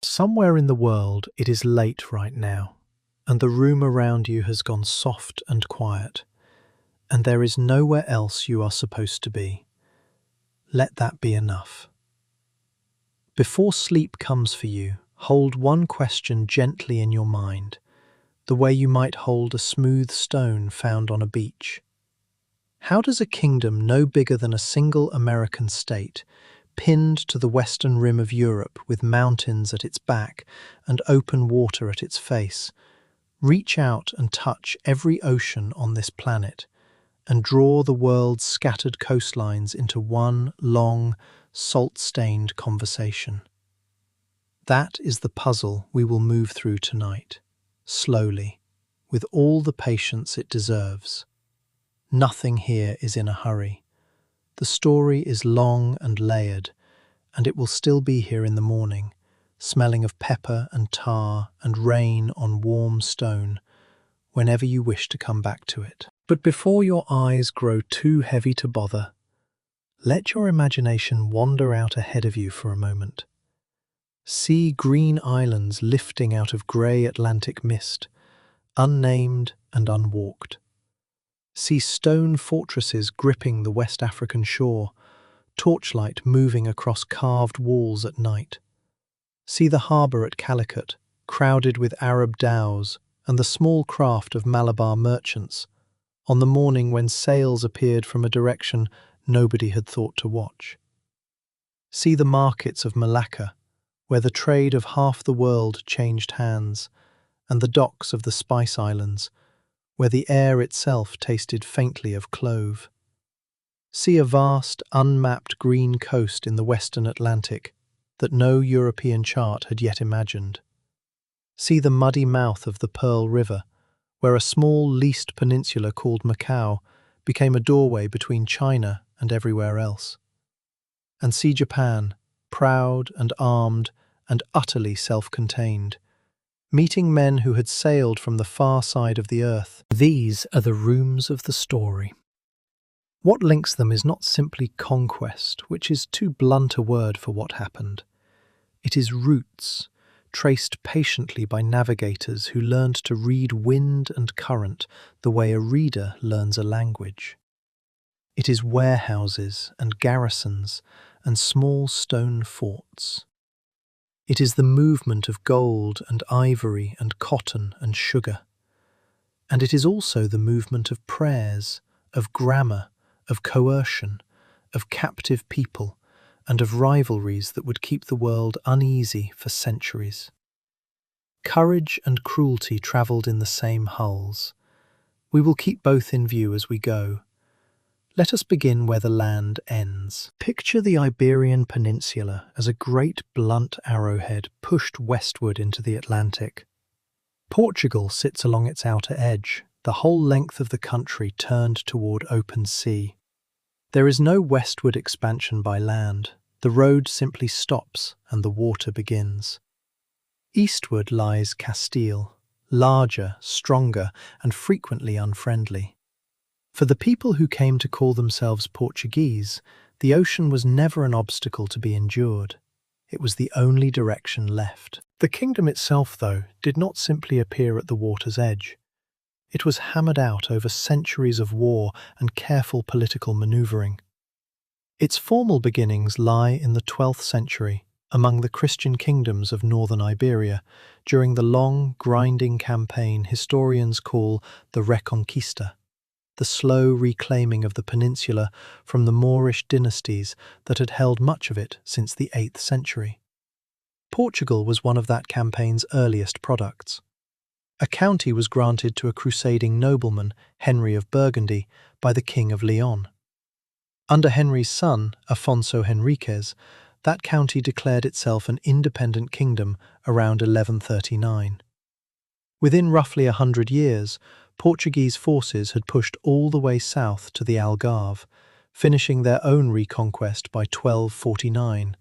Somewhere in the world it is late right now, and the room around you has gone soft and quiet, and there is nowhere else you are supposed to be. Let that be enough. Before sleep comes for you, hold one question gently in your mind, the way you might hold a smooth stone found on a beach. How does a kingdom no bigger than a single American state, pinned to the western rim of Europe with mountains at its back and open water at its face, reach out and touch every ocean on this planet and draw the world's scattered coastlines into one long, salt-stained conversation? That is the puzzle we will move through tonight, slowly, with all the patience it deserves. Nothing here is in a hurry. The story is long and layered, and it will still be here in the morning, smelling of pepper and tar and rain on warm stone, whenever you wish to come back to it. But before your eyes grow too heavy to bother, let your imagination wander out ahead of you for a moment. See green islands lifting out of grey Atlantic mist, unnamed and unwalked. See stone fortresses gripping the West African shore, torchlight moving across carved walls at night. See the harbour at Calicut, crowded with Arab dhows and the small craft of Malabar merchants, on the morning when sails appeared from a direction nobody had thought to watch. See the markets of Malacca, where the trade of half the world changed hands, and the docks of the Spice Islands, where the air itself tasted faintly of clove. See a vast, unmapped green coast in the western Atlantic that no European chart had yet imagined. See the muddy mouth of the Pearl River, where a small leased peninsula called Macau became a doorway between China and everywhere else. And see Japan, proud and armed and utterly self-contained, meeting men who had sailed from the far side of the earth. These are the rooms of the story. What links them is not simply conquest, which is too blunt a word for what happened. It is roots, traced patiently by navigators who learned to read wind and current the way a reader learns a language. It is warehouses and garrisons and small stone forts. It is the movement of gold and ivory and cotton and sugar. And it is also the movement of prayers, of grammar, of coercion, of captive people, and of rivalries that would keep the world uneasy for centuries. Courage and cruelty travelled in the same hulls. We will keep both in view as we go. Let us begin where the land ends. Picture the Iberian Peninsula as a great blunt arrowhead pushed westward into the Atlantic. Portugal sits along its outer edge, the whole length of the country turned toward open sea. There is no westward expansion by land. The road simply stops and the water begins. Eastward lies Castile, larger, stronger, and frequently unfriendly. For the people who came to call themselves Portuguese, the ocean was never an obstacle to be endured. It was the only direction left. The kingdom itself, though, did not simply appear at the water's edge. It was hammered out over centuries of war and careful political maneuvering. Its formal beginnings lie in the 12th century, among the Christian kingdoms of northern Iberia, during the long, grinding campaign historians call the Reconquista, the slow reclaiming of the peninsula from the Moorish dynasties that had held much of it since the 8th century. Portugal was one of that campaign's earliest products. A county was granted to a crusading nobleman, Henry of Burgundy, by the King of Leon. Under Henry's son, Afonso Henriques, that county declared itself an independent kingdom around 1139. Within roughly 100 years, Portuguese forces had pushed all the way south to the Algarve, finishing their own reconquest by 1249,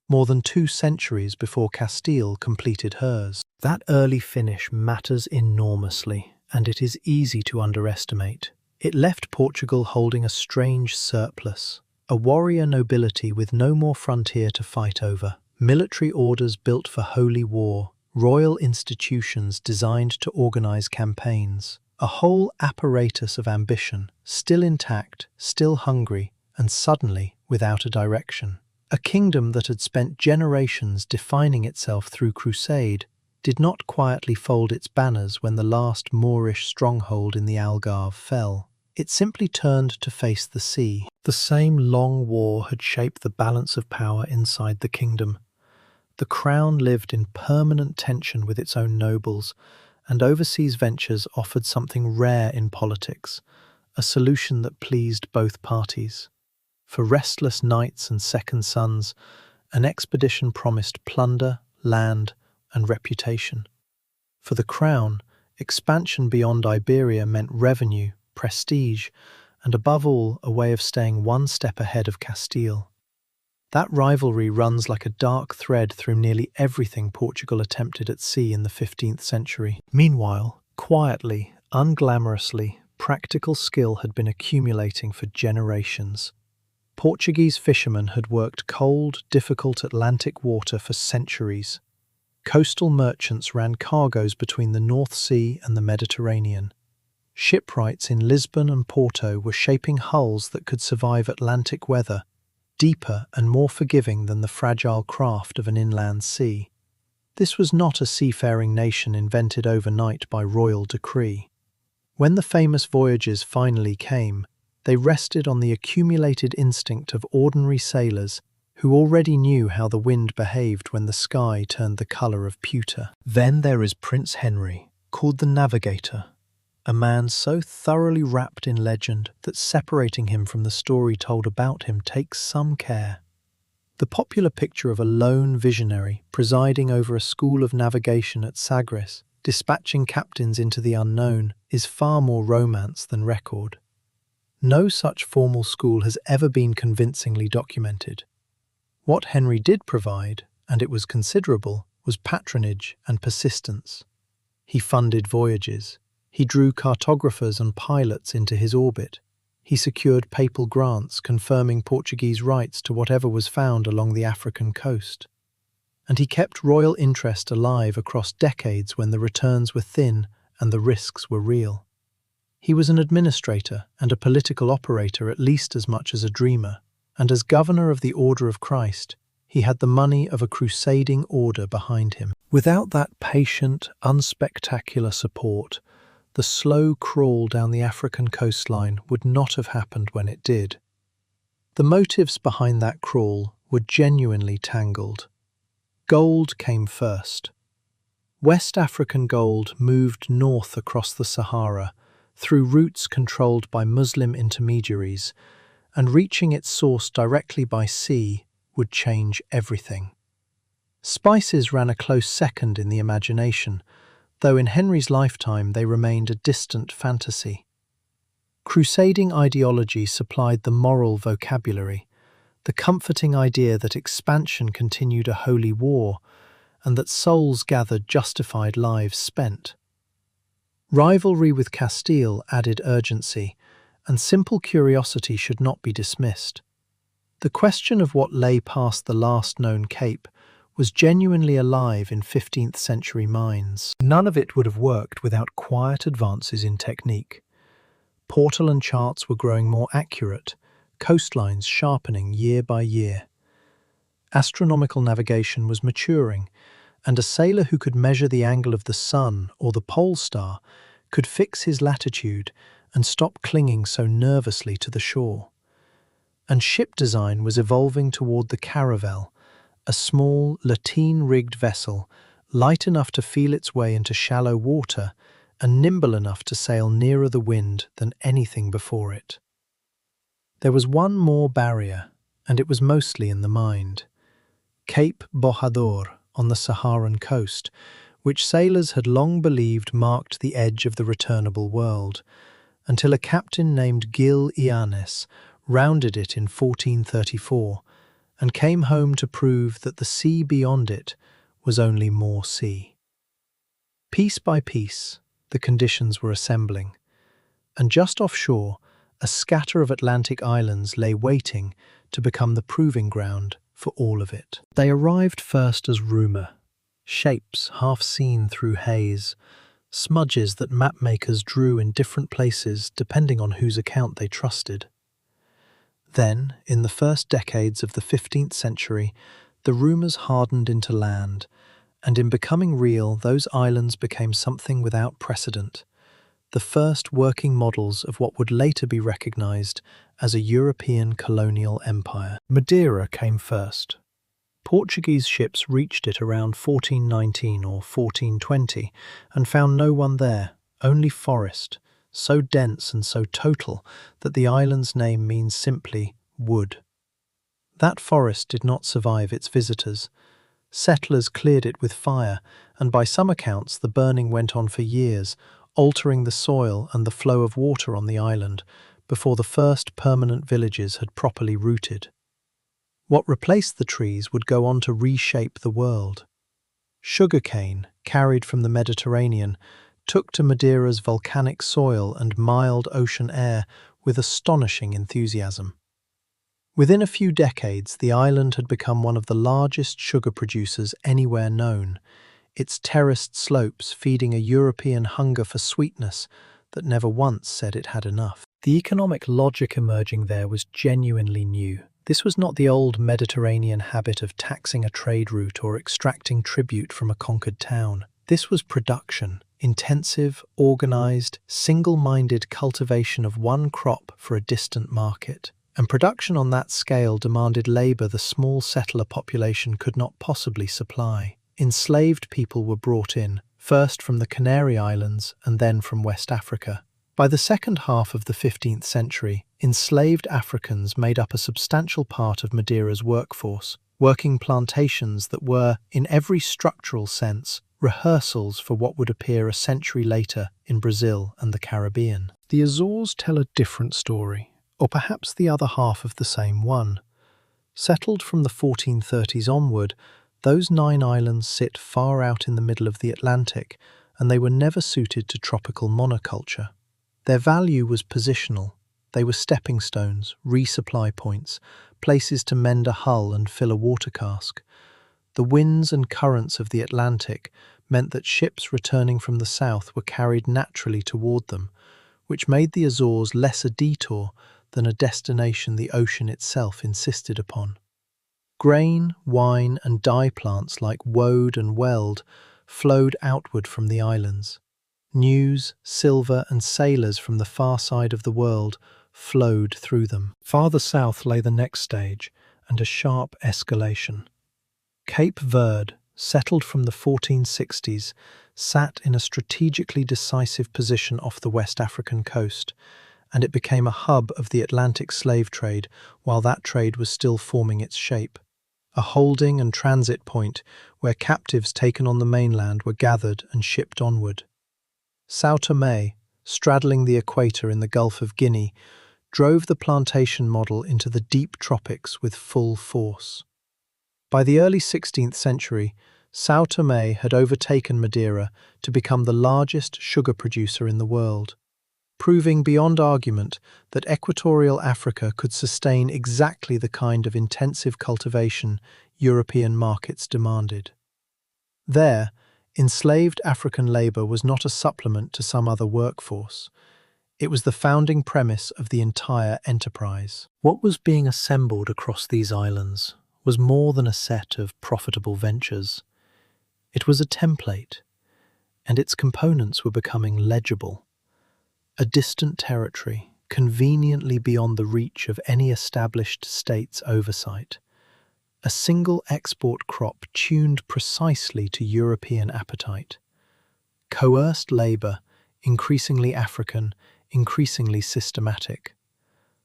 more than 2 centuries before Castile completed hers. That early finish matters enormously, and it is easy to underestimate. It left Portugal holding a strange surplus, a warrior nobility with no more frontier to fight over, military orders built for holy war, royal institutions designed to organize campaigns, a whole apparatus of ambition, still intact, still hungry, and suddenly without a direction. A kingdom that had spent generations defining itself through crusade did not quietly fold its banners when the last Moorish stronghold in the Algarve fell. It simply turned to face the sea. The same long war had shaped the balance of power inside the kingdom. The crown lived in permanent tension with its own nobles, and overseas ventures offered something rare in politics, a solution that pleased both parties. For restless knights and second sons, an expedition promised plunder, land, and reputation. For the crown, expansion beyond Iberia meant revenue, prestige, and above all, a way of staying one step ahead of Castile. That rivalry runs like a dark thread through nearly everything Portugal attempted at sea in the 15th century. Meanwhile, quietly, unglamorously, practical skill had been accumulating for generations. Portuguese fishermen had worked cold, difficult Atlantic water for centuries. Coastal merchants ran cargoes between the North Sea and the Mediterranean. Shipwrights in Lisbon and Porto were shaping hulls that could survive Atlantic weather, deeper and more forgiving than the fragile craft of an inland sea. This was not a seafaring nation invented overnight by royal decree. When the famous voyages finally came, they rested on the accumulated instinct of ordinary sailors who already knew how the wind behaved when the sky turned the colour of pewter. Then there is Prince Henry, called the Navigator, a man so thoroughly wrapped in legend that separating him from the story told about him takes some care. The popular picture of a lone visionary presiding over a school of navigation at Sagres, dispatching captains into the unknown, is far more romance than record. No such formal school has ever been convincingly documented. What Henry did provide, and it was considerable, was patronage and persistence. He funded voyages. He drew cartographers and pilots into his orbit. He secured papal grants confirming Portuguese rights to whatever was found along the African coast. And he kept royal interest alive across decades when the returns were thin and the risks were real. He was an administrator and a political operator at least as much as a dreamer, and as governor of the Order of Christ, he had the money of a crusading order behind him. Without that patient, unspectacular support, the slow crawl down the African coastline would not have happened when it did. The motives behind that crawl were genuinely tangled. Gold came first. West African gold moved north across the Sahara, through routes controlled by Muslim intermediaries, and reaching its source directly by sea would change everything. Spices ran a close second in the imagination, though in Henry's lifetime they remained a distant fantasy. Crusading ideology supplied the moral vocabulary, the comforting idea that expansion continued a holy war, and that souls gathered justified lives spent. Rivalry with Castile added urgency, and simple curiosity should not be dismissed. The question of what lay past the last known cape was genuinely alive in 15th century minds. None of it would have worked without quiet advances in technique. Portolan charts were growing more accurate, coastlines sharpening year by year. Astronomical navigation was maturing, and a sailor who could measure the angle of the sun or the pole star could fix his latitude and stop clinging so nervously to the shore. And ship design was evolving toward the caravel, a small, lateen-rigged vessel, light enough to feel its way into shallow water and nimble enough to sail nearer the wind than anything before it. There was one more barrier, and it was mostly in the mind. Cape Bojador on the Saharan coast, which sailors had long believed marked the edge of the returnable world, until a captain named Gil Ianez rounded it in 1434 and came home to prove that the sea beyond it was only more sea. Piece by piece, the conditions were assembling, and just offshore, a scatter of Atlantic islands lay waiting to become the proving ground for all of it. They arrived first as rumour, shapes half seen through haze, smudges that mapmakers drew in different places depending on whose account they trusted. Then, in the first decades of the 15th century, the rumours hardened into land, and in becoming real, those islands became something without precedent, the first working models of what would later be recognised as a European colonial empire. Madeira came first. Portuguese ships reached it around 1419 or 1420 and found no one there, only forest, so dense and so total that the island's name means simply wood. That forest did not survive its visitors. Settlers cleared it with fire, and by some accounts the burning went on for years, altering the soil and the flow of water on the island before the first permanent villages had properly rooted. What replaced the trees would go on to reshape the world. Sugarcane, carried from the Mediterranean, took to Madeira's volcanic soil and mild ocean air with astonishing enthusiasm. Within a few decades, the island had become one of the largest sugar producers anywhere known, its terraced slopes feeding a European hunger for sweetness that never once said it had enough. The economic logic emerging there was genuinely new. This was not the old Mediterranean habit of taxing a trade route or extracting tribute from a conquered town. This was production, intensive, organised, single-minded cultivation of one crop for a distant market. And production on that scale demanded labour the small settler population could not possibly supply. Enslaved people were brought in, first from the Canary Islands and then from West Africa. By the second half of the 15th century, enslaved Africans made up a substantial part of Madeira's workforce, working plantations that were, in every structural sense, rehearsals for what would appear a century later in Brazil and the Caribbean. The Azores tell a different story, or perhaps the other half of the same one. Settled from the 1430s onward, those 9 islands sit far out in the middle of the Atlantic, and they were never suited to tropical monoculture. Their value was positional. They were stepping stones, resupply points, places to mend a hull and fill a water cask. The winds and currents of the Atlantic meant that ships returning from the south were carried naturally toward them, which made the Azores less a detour than a destination the ocean itself insisted upon. Grain, wine, and dye plants like woad and weld flowed outward from the islands. News, silver, and sailors from the far side of the world flowed through them. Farther south lay the next stage, and a sharp escalation. Cape Verde, settled from the 1460s, sat in a strategically decisive position off the West African coast, and it became a hub of the Atlantic slave trade while that trade was still forming its shape. A holding and transit point where captives taken on the mainland were gathered and shipped onward. São Tomé, straddling the equator in the Gulf of Guinea, drove the plantation model into the deep tropics with full force. By the early 16th century, São Tomé had overtaken Madeira to become the largest sugar producer in the world, proving beyond argument that equatorial Africa could sustain exactly the kind of intensive cultivation European markets demanded. There, enslaved African labour was not a supplement to some other workforce. It was the founding premise of the entire enterprise. What was being assembled across these islands was more than a set of profitable ventures. It was a template, and its components were becoming legible. A distant territory, conveniently beyond the reach of any established state's oversight. A single export crop tuned precisely to European appetite. Coerced labour, increasingly African, increasingly systematic.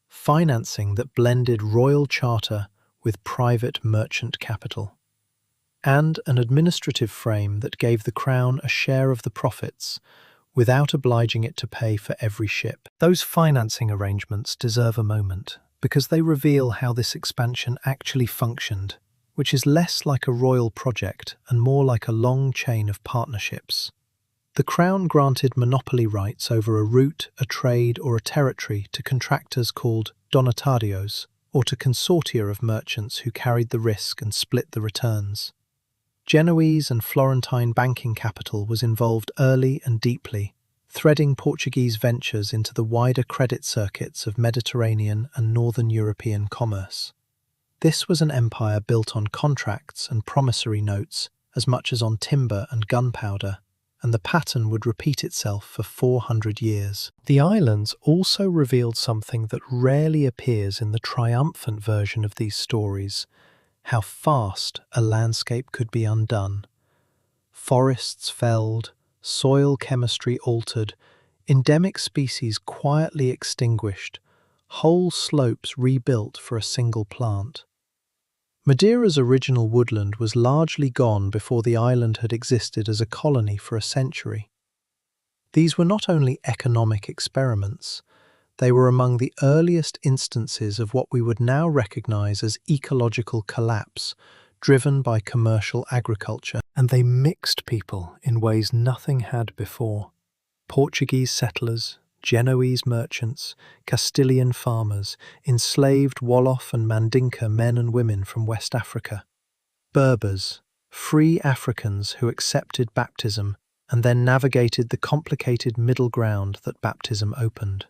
Financing that blended royal charter with private merchant capital. And an administrative frame that gave the Crown a share of the profits, without obliging it to pay for every ship. Those financing arrangements deserve a moment, because they reveal how this expansion actually functioned, which is less like a royal project and more like a long chain of partnerships. The Crown granted monopoly rights over a route, a trade, or a territory to contractors called donatarios, or to consortia of merchants who carried the risk and split the returns. Genoese and Florentine banking capital was involved early and deeply, threading Portuguese ventures into the wider credit circuits of Mediterranean and Northern European commerce. This was an empire built on contracts and promissory notes as much as on timber and gunpowder, and the pattern would repeat itself for 400 years. The islands also revealed something that rarely appears in the triumphant version of these stories: how fast a landscape could be undone. Forests felled, soil chemistry altered, endemic species quietly extinguished, whole slopes rebuilt for a single plant. Madeira's original woodland was largely gone before the island had existed as a colony for a century. These were not only economic experiments, they were among the earliest instances of what we would now recognize as ecological collapse, driven by commercial agriculture. And they mixed people in ways nothing had before. Portuguese settlers, Genoese merchants, Castilian farmers, enslaved Wolof and Mandinka men and women from West Africa, Berbers, free Africans who accepted baptism and then navigated the complicated middle ground that baptism opened.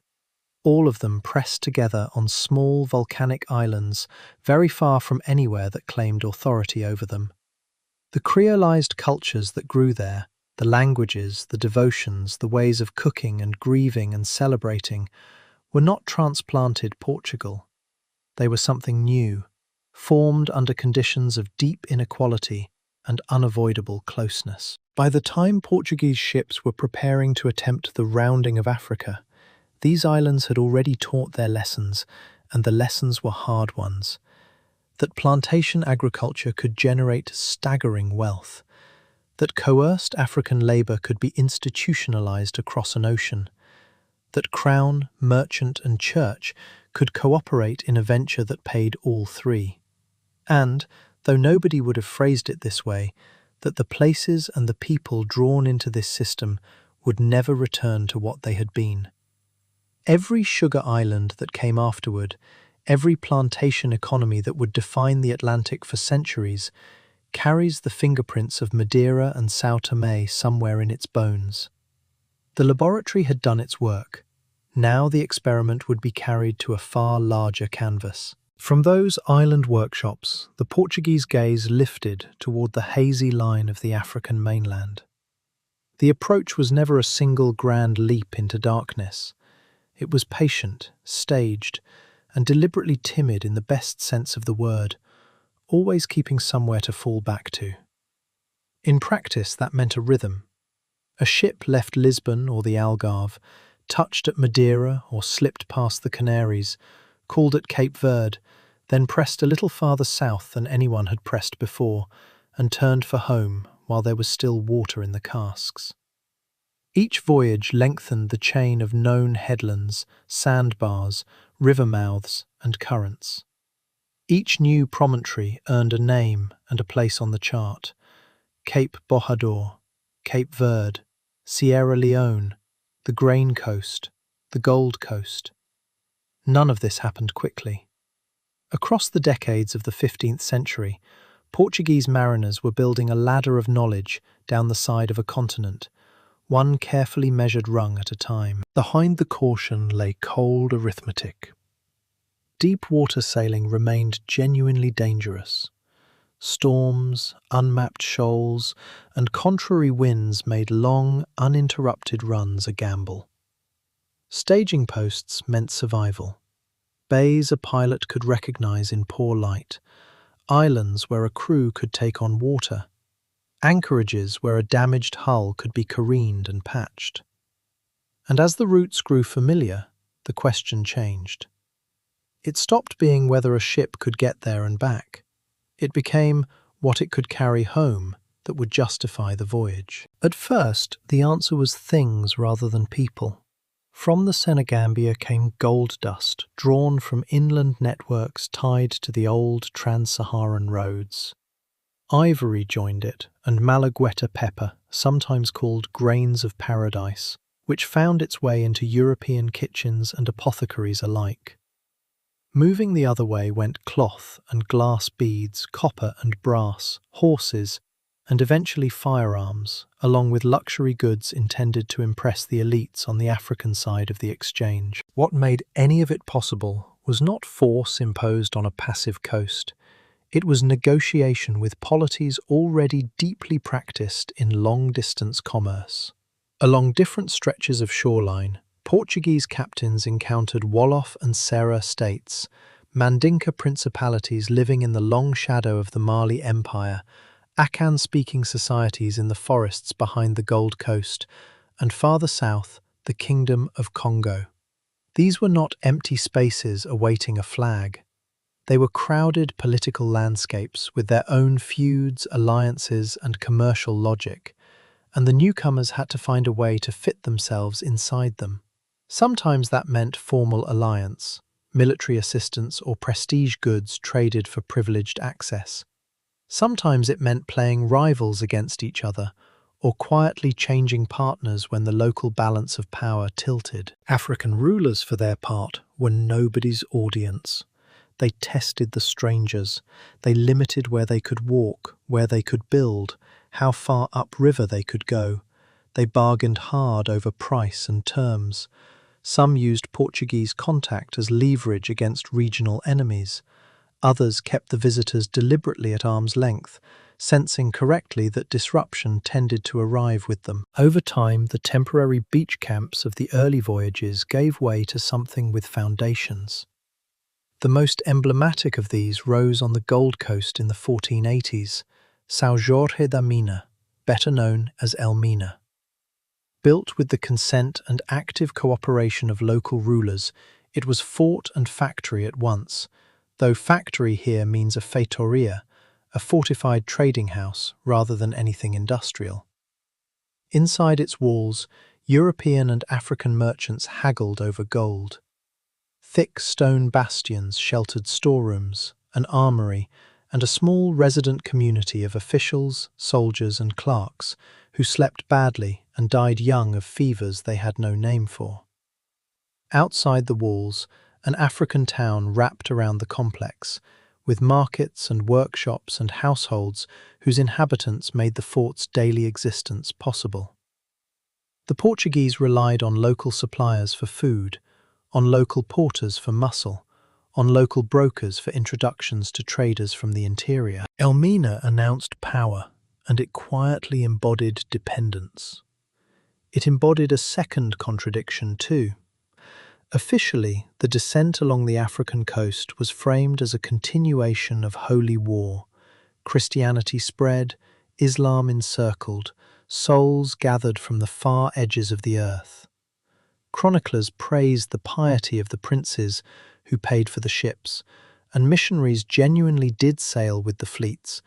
All of them pressed together on small volcanic islands very far from anywhere that claimed authority over them. The creolized cultures that grew there, the languages, the devotions, the ways of cooking and grieving and celebrating, were not transplanted Portugal. They were something new, formed under conditions of deep inequality and unavoidable closeness. By the time Portuguese ships were preparing to attempt the rounding of Africa, these islands had already taught their lessons, and the lessons were hard ones. That plantation agriculture could generate staggering wealth, that coerced African labour could be institutionalized across an ocean, that crown, merchant and church could cooperate in a venture that paid all three, and, though nobody would have phrased it this way, that the places and the people drawn into this system would never return to what they had been. Every sugar island that came afterward, every plantation economy that would define the Atlantic for centuries, carries the fingerprints of Madeira and São Tomé somewhere in its bones. The laboratory had done its work. Now the experiment would be carried to a far larger canvas. From those island workshops, the Portuguese gaze lifted toward the hazy line of the African mainland. The approach was never a single grand leap into darkness. It was patient, staged, and deliberately timid in the best sense of the word, always keeping somewhere to fall back to. In practice, that meant a rhythm. A ship left Lisbon or the Algarve, touched at Madeira or slipped past the Canaries, called at Cape Verde, then pressed a little farther south than anyone had pressed before, and turned for home while there was still water in the casks. Each voyage lengthened the chain of known headlands, sandbars, river mouths, and currents. Each new promontory earned a name and a place on the chart: Cape Bojador, Cape Verde, Sierra Leone, the Grain Coast, the Gold Coast. None of this happened quickly. Across the decades of the 15th century, Portuguese mariners were building a ladder of knowledge down the side of a continent, one carefully measured rung at a time. Behind the caution lay cold arithmetic. Deep water sailing remained genuinely dangerous. Storms, unmapped shoals, and contrary winds made long, uninterrupted runs a gamble. Staging posts meant survival. Bays a pilot could recognize in poor light, islands where a crew could take on water, anchorages where a damaged hull could be careened and patched. And as the routes grew familiar, the question changed. It stopped being whether a ship could get there and back. It became what it could carry home that would justify the voyage. At first, the answer was things rather than people. From the Senegambia came gold dust, drawn from inland networks tied to the old trans-Saharan roads. Ivory joined it, and Malagueta pepper, sometimes called grains of paradise, which found its way into European kitchens and apothecaries alike. Moving the other way went cloth and glass beads, copper and brass, horses, and eventually firearms, along with luxury goods intended to impress the elites on the African side of the exchange. What made any of it possible was not force imposed on a passive coast. It was negotiation with polities already deeply practiced in long-distance commerce. Along different stretches of shoreline, Portuguese captains encountered Wolof and Serra states, Mandinka principalities living in the long shadow of the Mali Empire, Akan-speaking societies in the forests behind the Gold Coast, and farther south, the Kingdom of Congo. These were not empty spaces awaiting a flag. They were crowded political landscapes with their own feuds, alliances, and commercial logic, and the newcomers had to find a way to fit themselves inside them. Sometimes that meant formal alliance, military assistance, or prestige goods traded for privileged access. Sometimes it meant playing rivals against each other, or quietly changing partners when the local balance of power tilted. African rulers, for their part, were nobody's audience. They tested the strangers. They limited where they could walk, where they could build, how far upriver they could go. They bargained hard over price and terms. Some used Portuguese contact as leverage against regional enemies. Others kept the visitors deliberately at arm's length, sensing correctly that disruption tended to arrive with them. Over time, the temporary beach camps of the early voyages gave way to something with foundations. The most emblematic of these rose on the Gold Coast in the 1480s, São Jorge da Mina, better known as Elmina. Built with the consent and active cooperation of local rulers, it was fort and factory at once, though factory here means a feitoria, a fortified trading house rather than anything industrial. Inside its walls, European and African merchants haggled over gold. Thick stone bastions sheltered storerooms, an armory, and a small resident community of officials, soldiers, and clerks who slept badly and died young of fevers they had no name for. Outside the walls, an African town wrapped around the complex, with markets and workshops and households whose inhabitants made the fort's daily existence possible. The Portuguese relied on local suppliers for food, on local porters for muscle, on local brokers for introductions to traders from the interior. Elmina announced power, and it quietly embodied dependence. It embodied a second contradiction too. Officially, the descent along the African coast was framed as a continuation of holy war. Christianity spread, Islam encircled, souls gathered from the far edges of the earth. Chroniclers praised the piety of the princes who paid for the ships, and missionaries genuinely did sail with the fleets,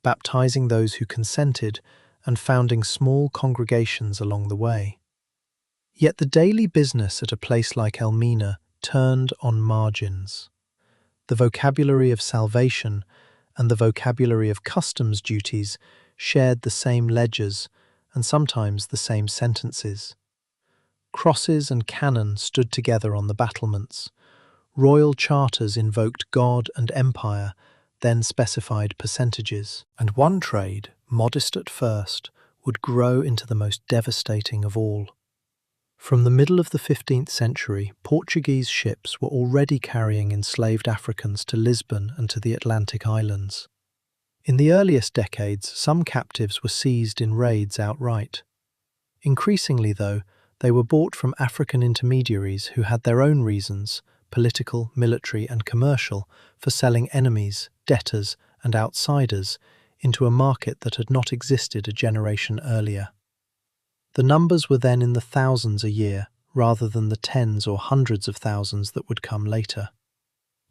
baptizing those who consented and founding small congregations along the way. Yet the daily business at a place like Elmina turned on margins. The vocabulary of salvation and the vocabulary of customs duties shared the same ledgers and sometimes the same sentences. Crosses and cannon stood together on the battlements. Royal charters invoked God and empire, then specified percentages. And one trade, modest at first, would grow into the most devastating of all. From the middle of the 15th century, Portuguese ships were already carrying enslaved Africans to Lisbon and to the Atlantic islands. In the earliest decades, some captives were seized in raids outright. Increasingly, though, they were bought from African intermediaries who had their own reasons, political, military, and commercial, for selling enemies, debtors, and outsiders into a market that had not existed a generation earlier. The numbers were then in the thousands a year, rather than the tens or hundreds of thousands that would come later.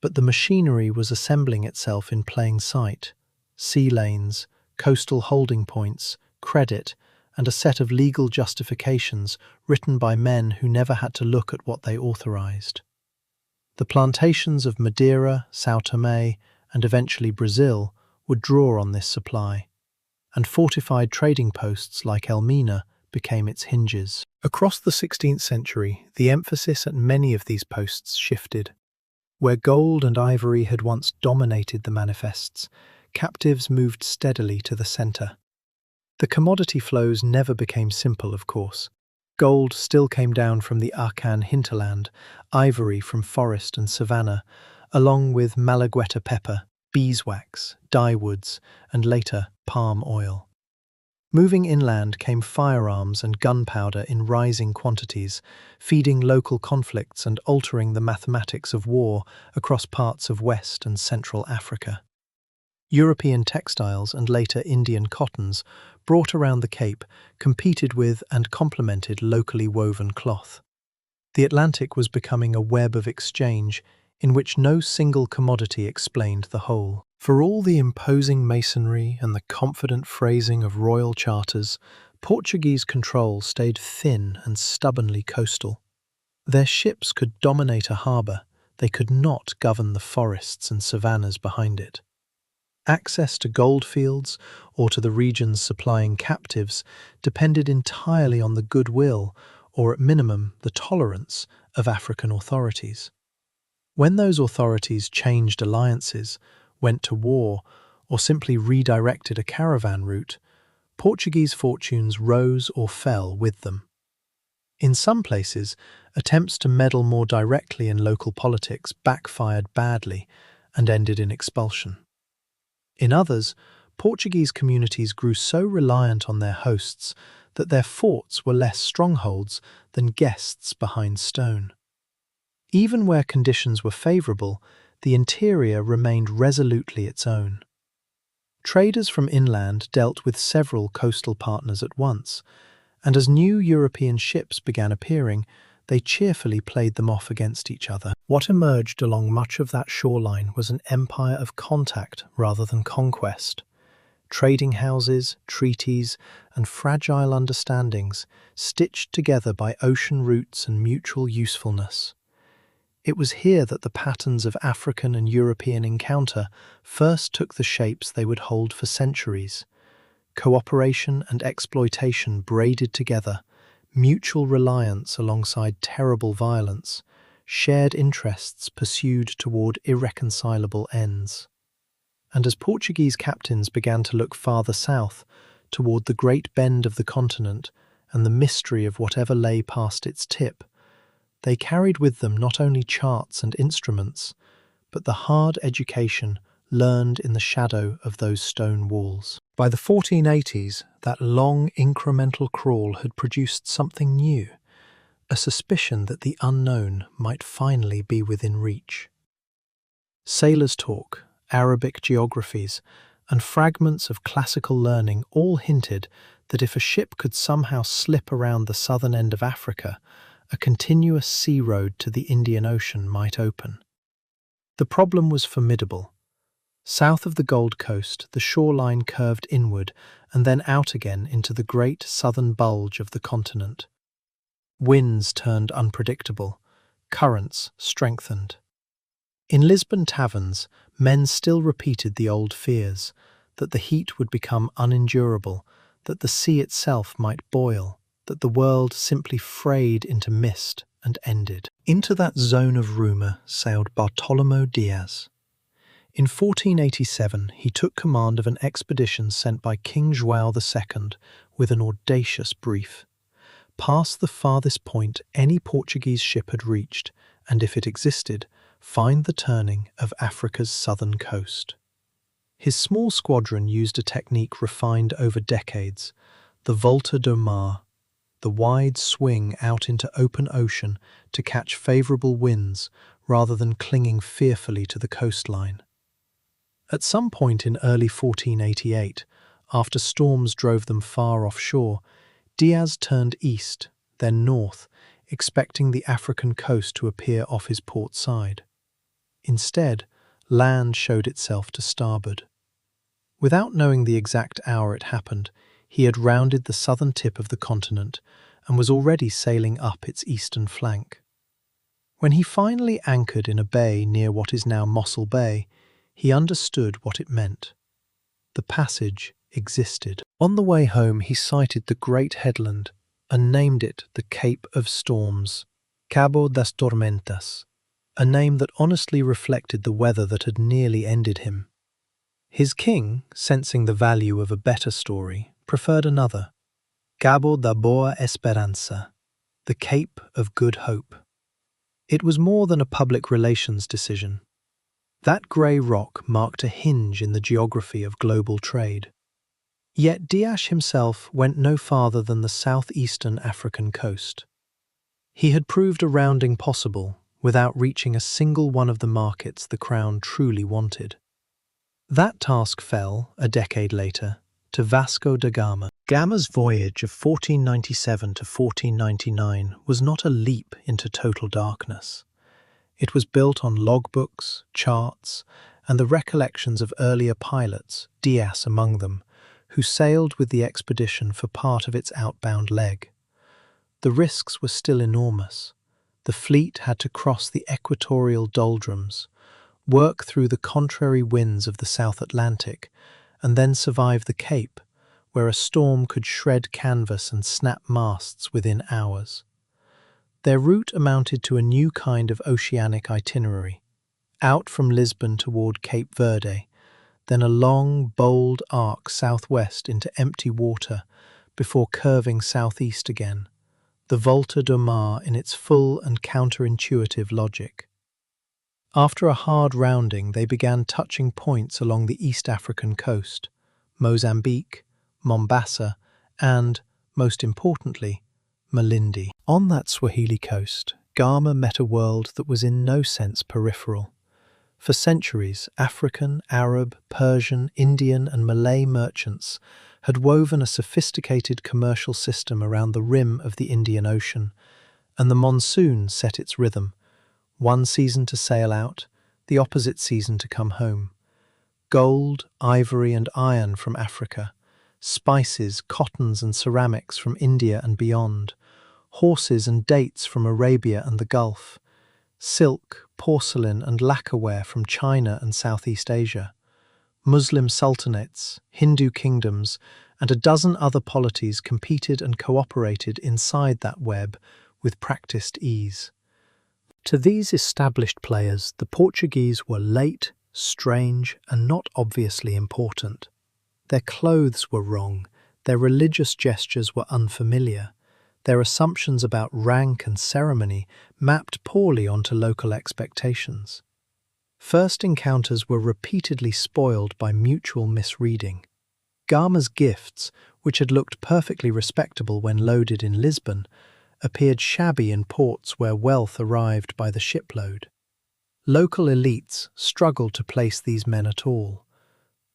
But the machinery was assembling itself in plain sight: sea lanes, coastal holding points, credit, and a set of legal justifications written by men who never had to look at what they authorized. The plantations of Madeira, São Tomé, and eventually Brazil would draw on this supply, and fortified trading posts like Elmina became its hinges. Across the 16th century, the emphasis at many of these posts shifted. Where gold and ivory had once dominated the manifests, captives moved steadily to the centre. The commodity flows never became simple, of course. Gold still came down from the Arkan hinterland, ivory from forest and savanna, along with Malagueta pepper, beeswax, dyewoods, and later palm oil. Moving inland came firearms and gunpowder in rising quantities, feeding local conflicts and altering the mathematics of war across parts of West and Central Africa. European textiles and later Indian cottons brought around the Cape competed with and complemented locally woven cloth. The Atlantic was becoming a web of exchange in which no single commodity explained the whole. For all the imposing masonry and the confident phrasing of royal charters, Portuguese control stayed thin and stubbornly coastal. Their ships could dominate a harbour, they could not govern the forests and savannas behind it. Access to goldfields or to the regions supplying captives depended entirely on the goodwill, or at minimum the tolerance, of African authorities. When those authorities changed alliances, went to war, or simply redirected a caravan route, Portuguese fortunes rose or fell with them. In some places, attempts to meddle more directly in local politics backfired badly and ended in expulsion. In others, Portuguese communities grew so reliant on their hosts that their forts were less strongholds than guests behind stone. Even where conditions were favourable, the interior remained resolutely its own. Traders from inland dealt with several coastal partners at once, and as new European ships began appearing, they cheerfully played them off against each other. What emerged along much of that shoreline was an empire of contact rather than conquest. Trading houses, treaties, and fragile understandings stitched together by ocean routes and mutual usefulness. It was here that the patterns of African and European encounter first took the shapes they would hold for centuries. Cooperation and exploitation braided together, mutual reliance alongside terrible violence, shared interests pursued toward irreconcilable ends. And as Portuguese captains began to look farther south, toward the great bend of the continent and the mystery of whatever lay past its tip, they carried with them not only charts and instruments, but the hard education learned in the shadow of those stone walls. By the 1480s, that long incremental crawl had produced something new, a suspicion that the unknown might finally be within reach. Sailors' talk, Arabic geographies, and fragments of classical learning all hinted that if a ship could somehow slip around the southern end of Africa, a continuous sea road to the Indian Ocean might open. The problem was formidable. South of the Gold Coast, the shoreline curved inward and then out again into the great southern bulge of the continent. Winds turned unpredictable, currents strengthened. In Lisbon taverns, men still repeated the old fears, that the heat would become unendurable, that the sea itself might boil, that the world simply frayed into mist and ended. Into that zone of rumour sailed Bartolomeu Dias. In 1487, he took command of an expedition sent by King João II with an audacious brief: pass the farthest point any Portuguese ship had reached, and if it existed, find the turning of Africa's southern coast. His small squadron used a technique refined over decades, the volta do mar, the wide swing out into open ocean to catch favourable winds rather than clinging fearfully to the coastline. At some point in early 1488, after storms drove them far offshore, Diaz turned east, then north, expecting the African coast to appear off his port side. Instead, land showed itself to starboard. Without knowing the exact hour it happened, he had rounded the southern tip of the continent and was already sailing up its eastern flank. When he finally anchored in a bay near what is now Mossel Bay, he understood what it meant. The passage existed. On the way home, he sighted the great headland and named it the Cape of Storms, Cabo das Tormentas. a name that honestly reflected the weather that had nearly ended him. His king, sensing the value of a better story, preferred another, Cabo da Boa Esperança, the Cape of Good Hope. It was more than a public relations decision. That grey rock marked a hinge in the geography of global trade. Yet Dias himself went no farther than the southeastern African coast. He had proved a rounding possible without reaching a single one of the markets the crown truly wanted. That task fell, a decade later, to Vasco da Gama. Gama's voyage of 1497 to 1499 was not a leap into total darkness. It was built on logbooks, charts, and the recollections of earlier pilots, Dias among them, who sailed with the expedition for part of its outbound leg. The risks were still enormous. The fleet had to cross the equatorial doldrums, work through the contrary winds of the South Atlantic, and then survive the Cape, where a storm could shred canvas and snap masts within hours. Their route amounted to a new kind of oceanic itinerary, out from Lisbon toward Cape Verde, then a long, bold arc southwest into empty water before curving southeast again, the Volta do Mar in its full and counterintuitive logic. After a hard rounding, they began touching points along the East African coast, Mozambique, Mombasa, and, most importantly, Malindi. On that Swahili coast, Gama met a world that was in no sense peripheral. For centuries, African, Arab, Persian, Indian, and Malay merchants had woven a sophisticated commercial system around the rim of the Indian Ocean, and the monsoon set its rhythm. One season to sail out, the opposite season to come home. Gold, ivory, and iron from Africa, spices, cottons, and ceramics from India and beyond, horses and dates from Arabia and the Gulf, silk, porcelain, and lacquerware from China and Southeast Asia, Muslim sultanates, Hindu kingdoms, and a dozen other polities competed and cooperated inside that web with practiced ease. To these established players, the Portuguese were late, strange, and not obviously important. Their clothes were wrong, their religious gestures were unfamiliar, their assumptions about rank and ceremony mapped poorly onto local expectations. First encounters were repeatedly spoiled by mutual misreading. Gama's gifts, which had looked perfectly respectable when loaded in Lisbon, appeared shabby in ports where wealth arrived by the shipload. Local elites struggled to place these men at all.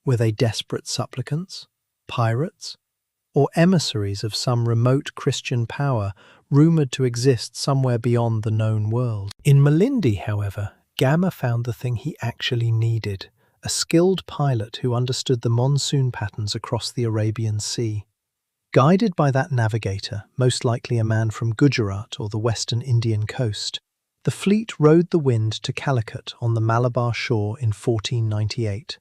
Were they desperate supplicants, pirates, or emissaries of some remote Christian power rumoured to exist somewhere beyond the known world? In Malindi, however, Gama found the thing he actually needed, a skilled pilot who understood the monsoon patterns across the Arabian Sea. Guided by that navigator, most likely a man from Gujarat or the western Indian coast, the fleet rode the wind to Calicut on the Malabar shore in 1498.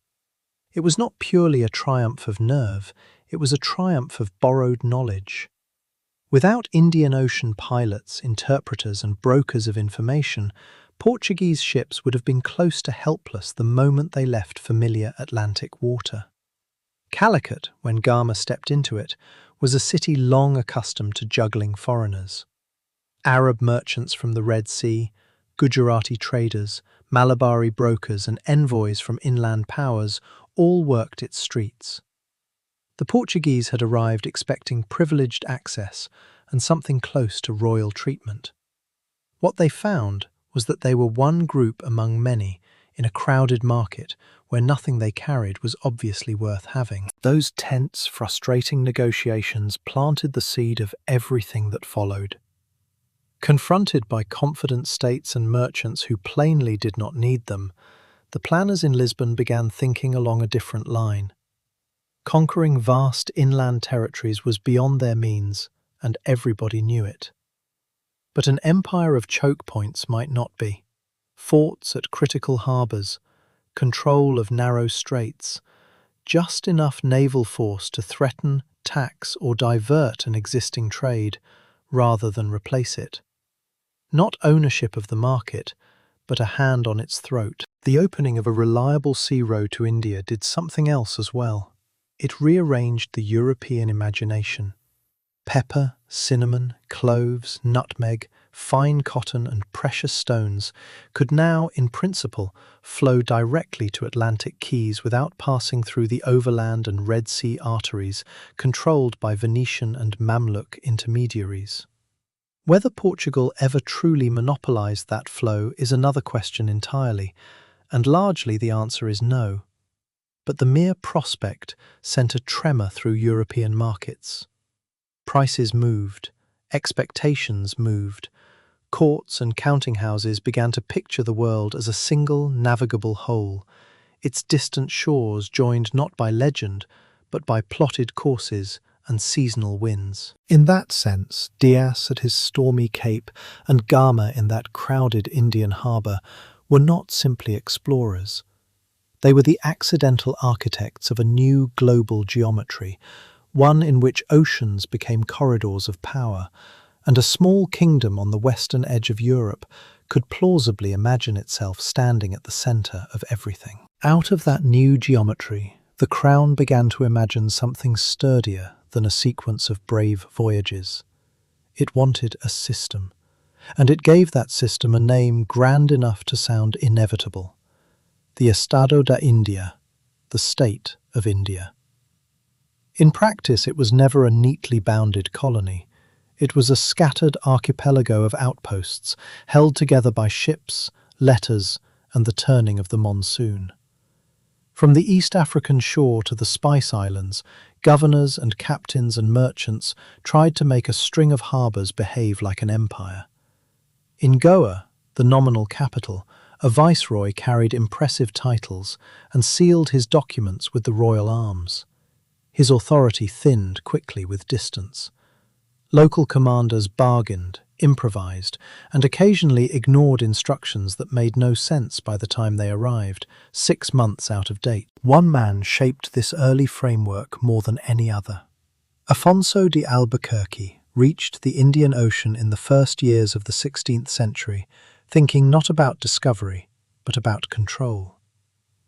It was not purely a triumph of nerve, it was a triumph of borrowed knowledge. Without Indian Ocean pilots, interpreters, and brokers of information, Portuguese ships would have been close to helpless the moment they left familiar Atlantic water. Calicut, when Gama stepped into it, was a city long accustomed to juggling foreigners. Arab merchants from the Red Sea, Gujarati traders, Malabari brokers, and envoys from inland powers all worked its streets. The Portuguese had arrived expecting privileged access and something close to royal treatment. What they found was that they were one group among many in a crowded market where nothing they carried was obviously worth having. Those tense, frustrating negotiations planted the seed of everything that followed. Confronted by confident states and merchants who plainly did not need them, the planners in Lisbon began thinking along a different line. Conquering vast inland territories was beyond their means, and everybody knew it. But an empire of choke points might not be. Forts at critical harbours, control of narrow straits, just enough naval force to threaten, tax, or divert an existing trade, rather than replace it. Not ownership of the market, but a hand on its throat. The opening of a reliable sea road to India did something else as well. It rearranged the European imagination. Pepper, cinnamon, cloves, nutmeg, fine cotton and precious stones could now, in principle, flow directly to Atlantic quays without passing through the overland and Red Sea arteries controlled by Venetian and Mamluk intermediaries. Whether Portugal ever truly monopolized that flow is another question entirely, and largely the answer is no. But the mere prospect sent a tremor through European markets. Prices moved, expectations moved. Courts and counting houses began to picture the world as a single navigable whole, its distant shores joined not by legend, but by plotted courses and seasonal winds. In that sense, Dias at his stormy cape and Gama in that crowded Indian harbour were not simply explorers. They were the accidental architects of a new global geometry, one in which oceans became corridors of power, and a small kingdom on the western edge of Europe could plausibly imagine itself standing at the centre of everything. Out of that new geometry, the crown began to imagine something sturdier than a sequence of brave voyages. It wanted a system, and it gave that system a name grand enough to sound inevitable: the Estado da Índia, the State of India. In practice, it was never a neatly bounded colony. It was a scattered archipelago of outposts, held together by ships, letters, and the turning of the monsoon. From the East African shore to the Spice Islands, governors and captains and merchants tried to make a string of harbours behave like an empire. In Goa, the nominal capital, a viceroy carried impressive titles and sealed his documents with the royal arms. His authority thinned quickly with distance. Local commanders bargained, improvised, and occasionally ignored instructions that made no sense by the time they arrived, 6 months out of date. One man shaped this early framework more than any other. Afonso de Albuquerque reached the Indian Ocean in the first years of the 16th century, thinking not about discovery, but about control.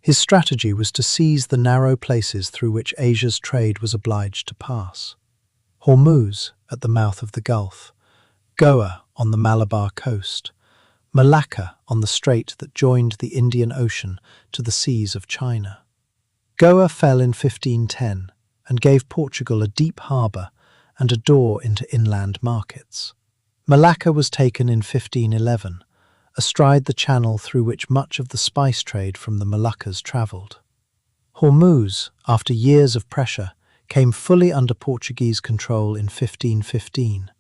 His strategy was to seize the narrow places through which Asia's trade was obliged to pass. Hormuz, at the mouth of the Gulf, Goa on the Malabar coast, Malacca on the strait that joined the Indian Ocean to the seas of China. Goa fell in 1510 and gave Portugal a deep harbour and a door into inland markets. Malacca was taken in 1511, astride the channel through which much of the spice trade from the Moluccas travelled. Hormuz, after years of pressure, came fully under Portuguese control in 1515,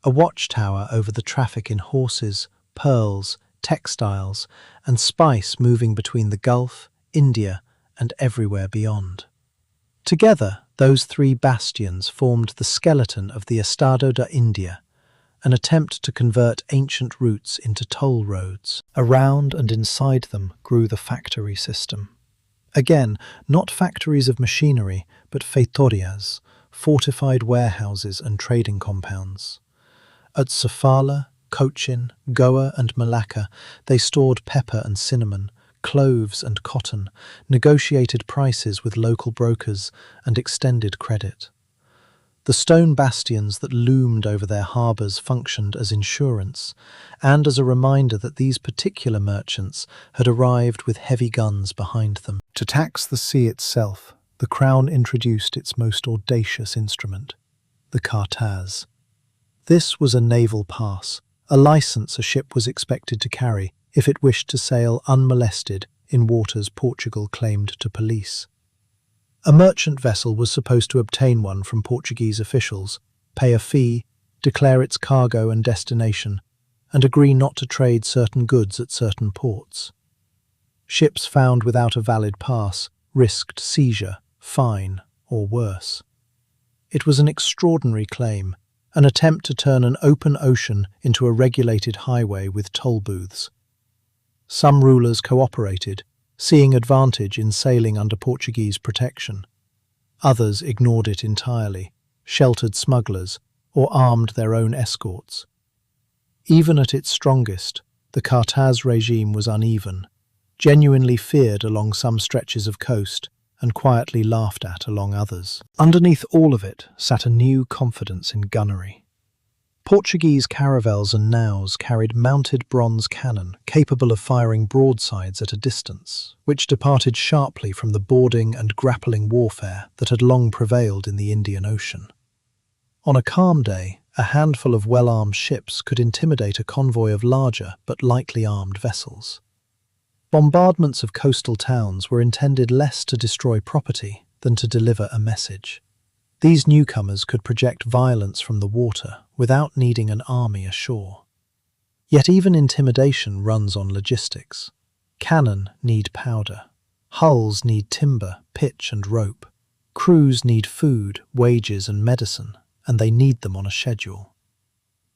a watchtower over the traffic in horses, pearls, textiles, and spice moving between the Gulf, India, and everywhere beyond. Together, those 3 bastions formed the skeleton of the Estado da Índia, an attempt to convert ancient routes into toll roads. Around and inside them grew the factory system. Again, not factories of machinery, but feitorias, fortified warehouses and trading compounds. At Sofala, Cochin, Goa and Malacca, they stored pepper and cinnamon, cloves and cotton, negotiated prices with local brokers, and extended credit. The stone bastions that loomed over their harbours functioned as insurance, and as a reminder that these particular merchants had arrived with heavy guns behind them. To tax the sea itself, the Crown introduced its most audacious instrument, the cartaz. This was a naval pass, a licence a ship was expected to carry if it wished to sail unmolested in waters Portugal claimed to police. A merchant vessel was supposed to obtain one from Portuguese officials, pay a fee, declare its cargo and destination, and agree not to trade certain goods at certain ports. Ships found without a valid pass risked seizure, fine, or worse. It was an extraordinary claim, an attempt to turn an open ocean into a regulated highway with toll booths. Some rulers cooperated, seeing advantage in sailing under Portuguese protection. Others ignored it entirely, sheltered smugglers, or armed their own escorts. Even at its strongest, The cartaz regime was uneven, genuinely feared along some stretches of coast and quietly laughed at along others. Underneath all of it sat a new confidence in gunnery. Portuguese caravels and naus carried mounted bronze cannon capable of firing broadsides at a distance, which departed sharply from the boarding and grappling warfare that had long prevailed in the Indian Ocean. On a calm day, a handful of well-armed ships could intimidate a convoy of larger but lightly armed vessels. Bombardments of coastal towns were intended less to destroy property than to deliver a message. These newcomers could project violence from the water without needing an army ashore. Yet even intimidation runs on logistics. Cannon need powder. Hulls need timber, pitch and rope. Crews need food, wages and medicine, and they need them on a schedule.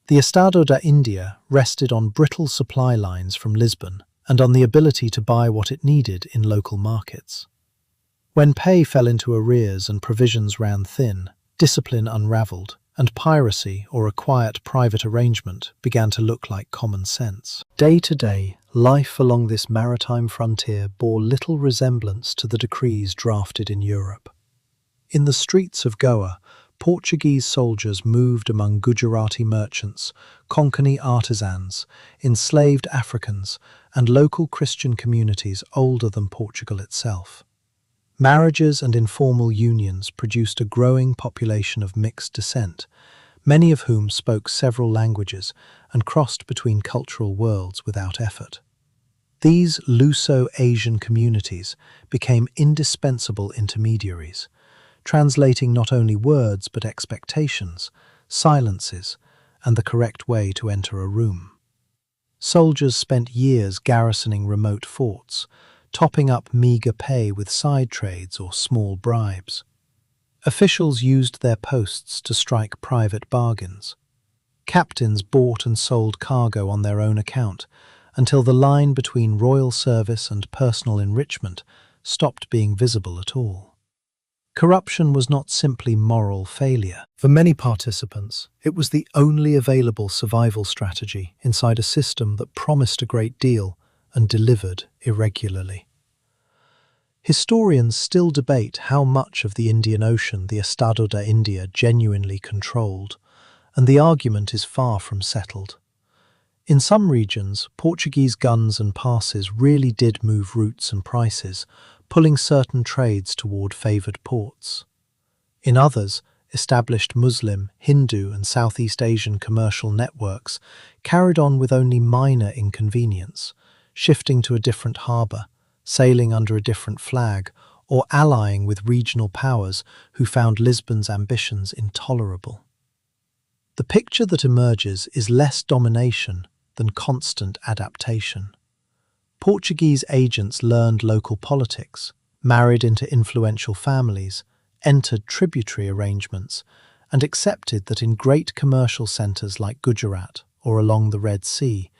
The Estado da Índia rested on brittle supply lines from Lisbon and on the ability to buy what it needed in local markets. When pay fell into arrears and provisions ran thin, discipline unravelled, and piracy or a quiet private arrangement began to look like common sense. Day to day, life along this maritime frontier bore little resemblance to the decrees drafted in Europe. In the streets of Goa, Portuguese soldiers moved among Gujarati merchants, Konkani artisans, enslaved Africans, and local Christian communities older than Portugal itself. Marriages and informal unions produced a growing population of mixed descent, many of whom spoke several languages and crossed between cultural worlds without effort. These Luso-Asian communities became indispensable intermediaries, translating not only words but expectations, silences, and the correct way to enter a room. Soldiers spent years garrisoning remote forts, topping up meagre pay with side trades or small bribes. Officials used their posts to strike private bargains. Captains bought and sold cargo on their own account until the line between royal service and personal enrichment stopped being visible at all. Corruption was not simply moral failure. For many participants, it was the only available survival strategy inside a system that promised a great deal and delivered irregularly. Historians still debate how much of the Indian Ocean the Estado da Índia genuinely controlled, and the argument is far from settled. In some regions, Portuguese guns and passes really did move routes and prices, pulling certain trades toward favoured ports. In others, established Muslim, Hindu and Southeast Asian commercial networks carried on with only minor inconvenience, shifting to a different harbour, sailing under a different flag, or allying with regional powers who found Lisbon's ambitions intolerable. The picture that emerges is less domination than constant adaptation. Portuguese agents learned local politics, married into influential families, entered tributary arrangements, and accepted that in great commercial centres like Gujarat or along the Red Sea,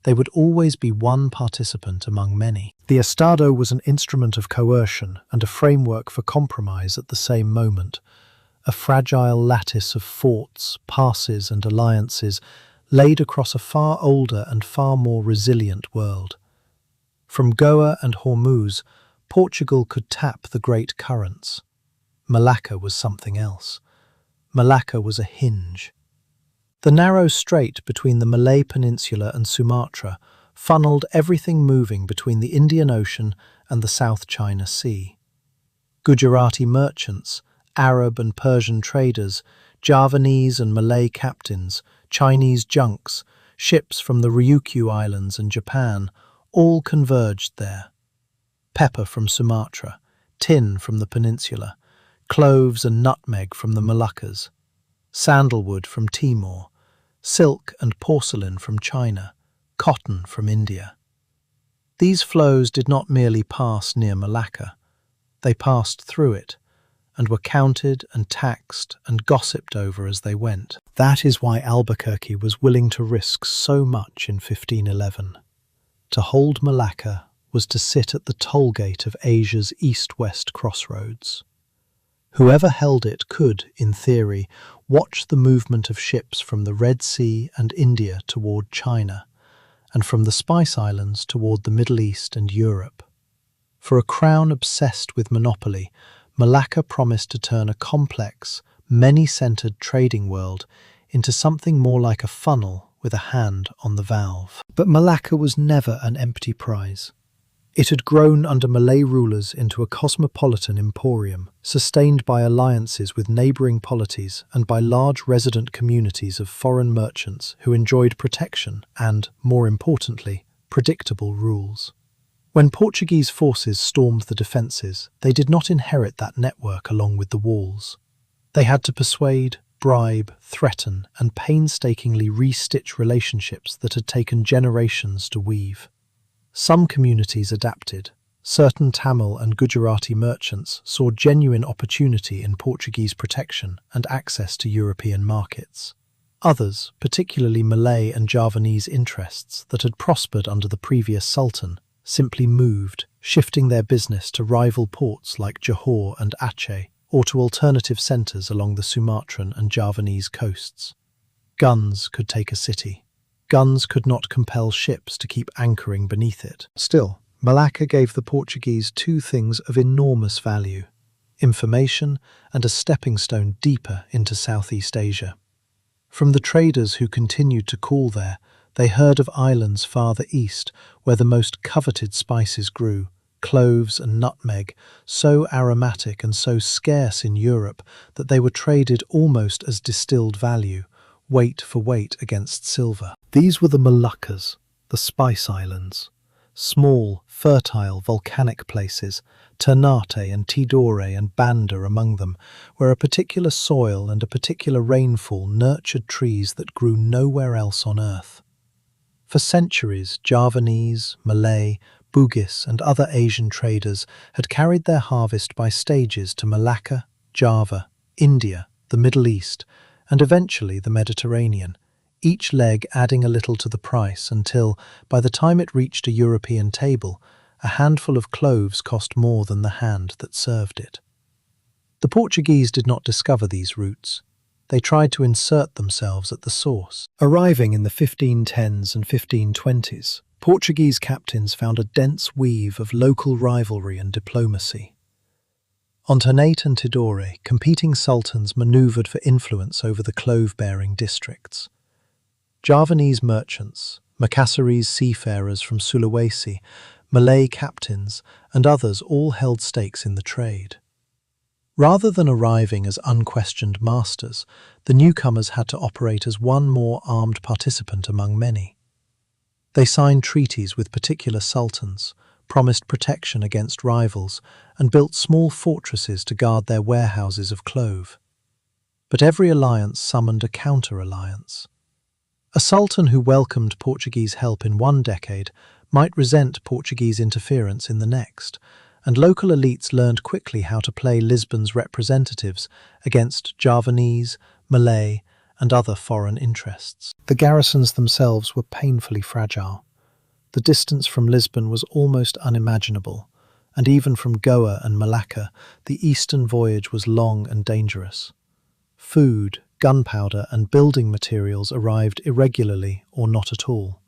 they would always be one participant among many. The Estado was an instrument of coercion and a framework for compromise at the same moment, a fragile lattice of forts, passes and alliances laid across a far older and far more resilient world. From Goa and Hormuz, Portugal could tap the great currents. Malacca was something else. Malacca was a hinge. The narrow strait between the Malay Peninsula and Sumatra funneled everything moving between the Indian Ocean and the South China Sea. Gujarati merchants, Arab and Persian traders, Javanese and Malay captains, Chinese junks, ships from the Ryukyu Islands and Japan all converged there. Pepper from Sumatra, tin from the peninsula, cloves and nutmeg from the Moluccas, sandalwood from Timor, silk and porcelain from China, cotton from India. These flows did not merely pass near Malacca, they passed through it, and were counted and taxed and gossiped over as they went. That is why Albuquerque was willing to risk so much in 1511. To hold Malacca was to sit at the toll gate of Asia's east-west crossroads. Whoever held it could, in theory, watch the movement of ships from the Red Sea and India toward China, and from the Spice Islands toward the Middle East and Europe. For a crown obsessed with monopoly, Malacca promised to turn a complex, many-centered trading world into something more like a funnel with a hand on the valve. But Malacca was never an empty prize. It had grown under Malay rulers into a cosmopolitan emporium, sustained by alliances with neighbouring polities and by large resident communities of foreign merchants who enjoyed protection and, more importantly, predictable rules. When Portuguese forces stormed the defences, they did not inherit that network along with the walls. They had to persuade, bribe, threaten, and painstakingly re-stitch relationships that had taken generations to weave. Some communities adapted. Certain Tamil and Gujarati merchants saw genuine opportunity in Portuguese protection and access to European markets. Others, particularly Malay and Javanese interests that had prospered under the previous sultan, simply moved, shifting their business to rival ports like Johor and Aceh, or to alternative centres along the Sumatran and Javanese coasts. Guns could take a city. Guns could not compel ships to keep anchoring beneath it. Still, Malacca gave the Portuguese two things of enormous value: information and a stepping stone deeper into Southeast Asia. From the traders who continued to call there, they heard of islands farther east where the most coveted spices grew, cloves and nutmeg, so aromatic and so scarce in Europe that they were traded almost as distilled value, weight for weight against silver. These were the Moluccas, the Spice Islands, small, fertile, volcanic places, Ternate and Tidore and Banda among them, where a particular soil and a particular rainfall nurtured trees that grew nowhere else on earth. For centuries, Javanese, Malay, Bugis and other Asian traders had carried their harvest by stages to Malacca, Java, India, the Middle East, and eventually the Mediterranean, each leg adding a little to the price until, by the time it reached a European table, a handful of cloves cost more than the hand that served it. The Portuguese did not discover these routes. They tried to insert themselves at the source. Arriving in the 1510s and 1520s, Portuguese captains found a dense weave of local rivalry and diplomacy. On Ternate and Tidore, competing sultans manoeuvred for influence over the clove-bearing districts. Javanese merchants, Makassarese seafarers from Sulawesi, Malay captains, and others all held stakes in the trade. Rather than arriving as unquestioned masters, the newcomers had to operate as one more armed participant among many. They signed treaties with particular sultans, promised protection against rivals, and built small fortresses to guard their warehouses of clove. But every alliance summoned a counter-alliance. A sultan who welcomed Portuguese help in one decade might resent Portuguese interference in the next, and local elites learned quickly how to play Lisbon's representatives against Javanese, Malay, and other foreign interests. The garrisons themselves were painfully fragile. The distance from Lisbon was almost unimaginable, and even from Goa and Malacca, the eastern voyage was long and dangerous. Food, gunpowder, and building materials arrived irregularly or not at all.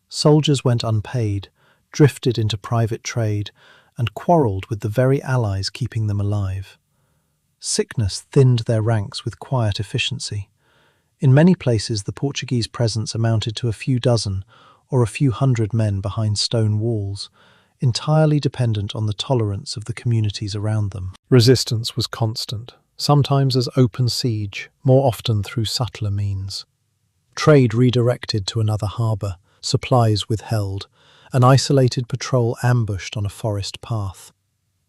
Soldiers went unpaid, drifted into private trade, and quarrelled with the very allies keeping them alive. Sickness thinned their ranks with quiet efficiency. In many places, the Portuguese presence amounted to a few dozen or a few hundred men behind stone walls, entirely dependent on the tolerance of the communities around them. Resistance was constant, sometimes as open siege, more often through subtler means. Trade redirected to another harbour, supplies withheld, an isolated patrol ambushed on a forest path.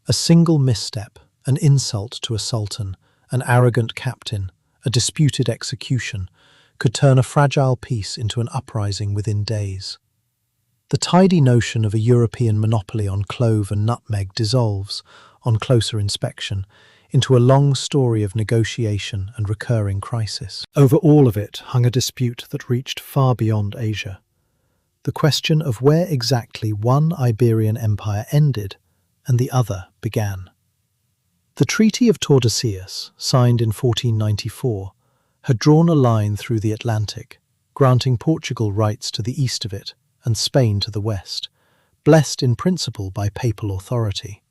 A single misstep, an insult to a sultan, an arrogant captain, a disputed execution, could turn a fragile peace into an uprising within days. The tidy notion of a European monopoly on clove and nutmeg dissolves, on closer inspection, into a long story of negotiation and recurring crisis. Over all of it hung a dispute that reached far beyond Asia. The question of where exactly one Iberian empire ended and the other began. The Treaty of Tordesillas, signed in 1494, had drawn a line through the Atlantic, granting Portugal rights to the east of it and Spain to the west, blessed in principle by papal authority.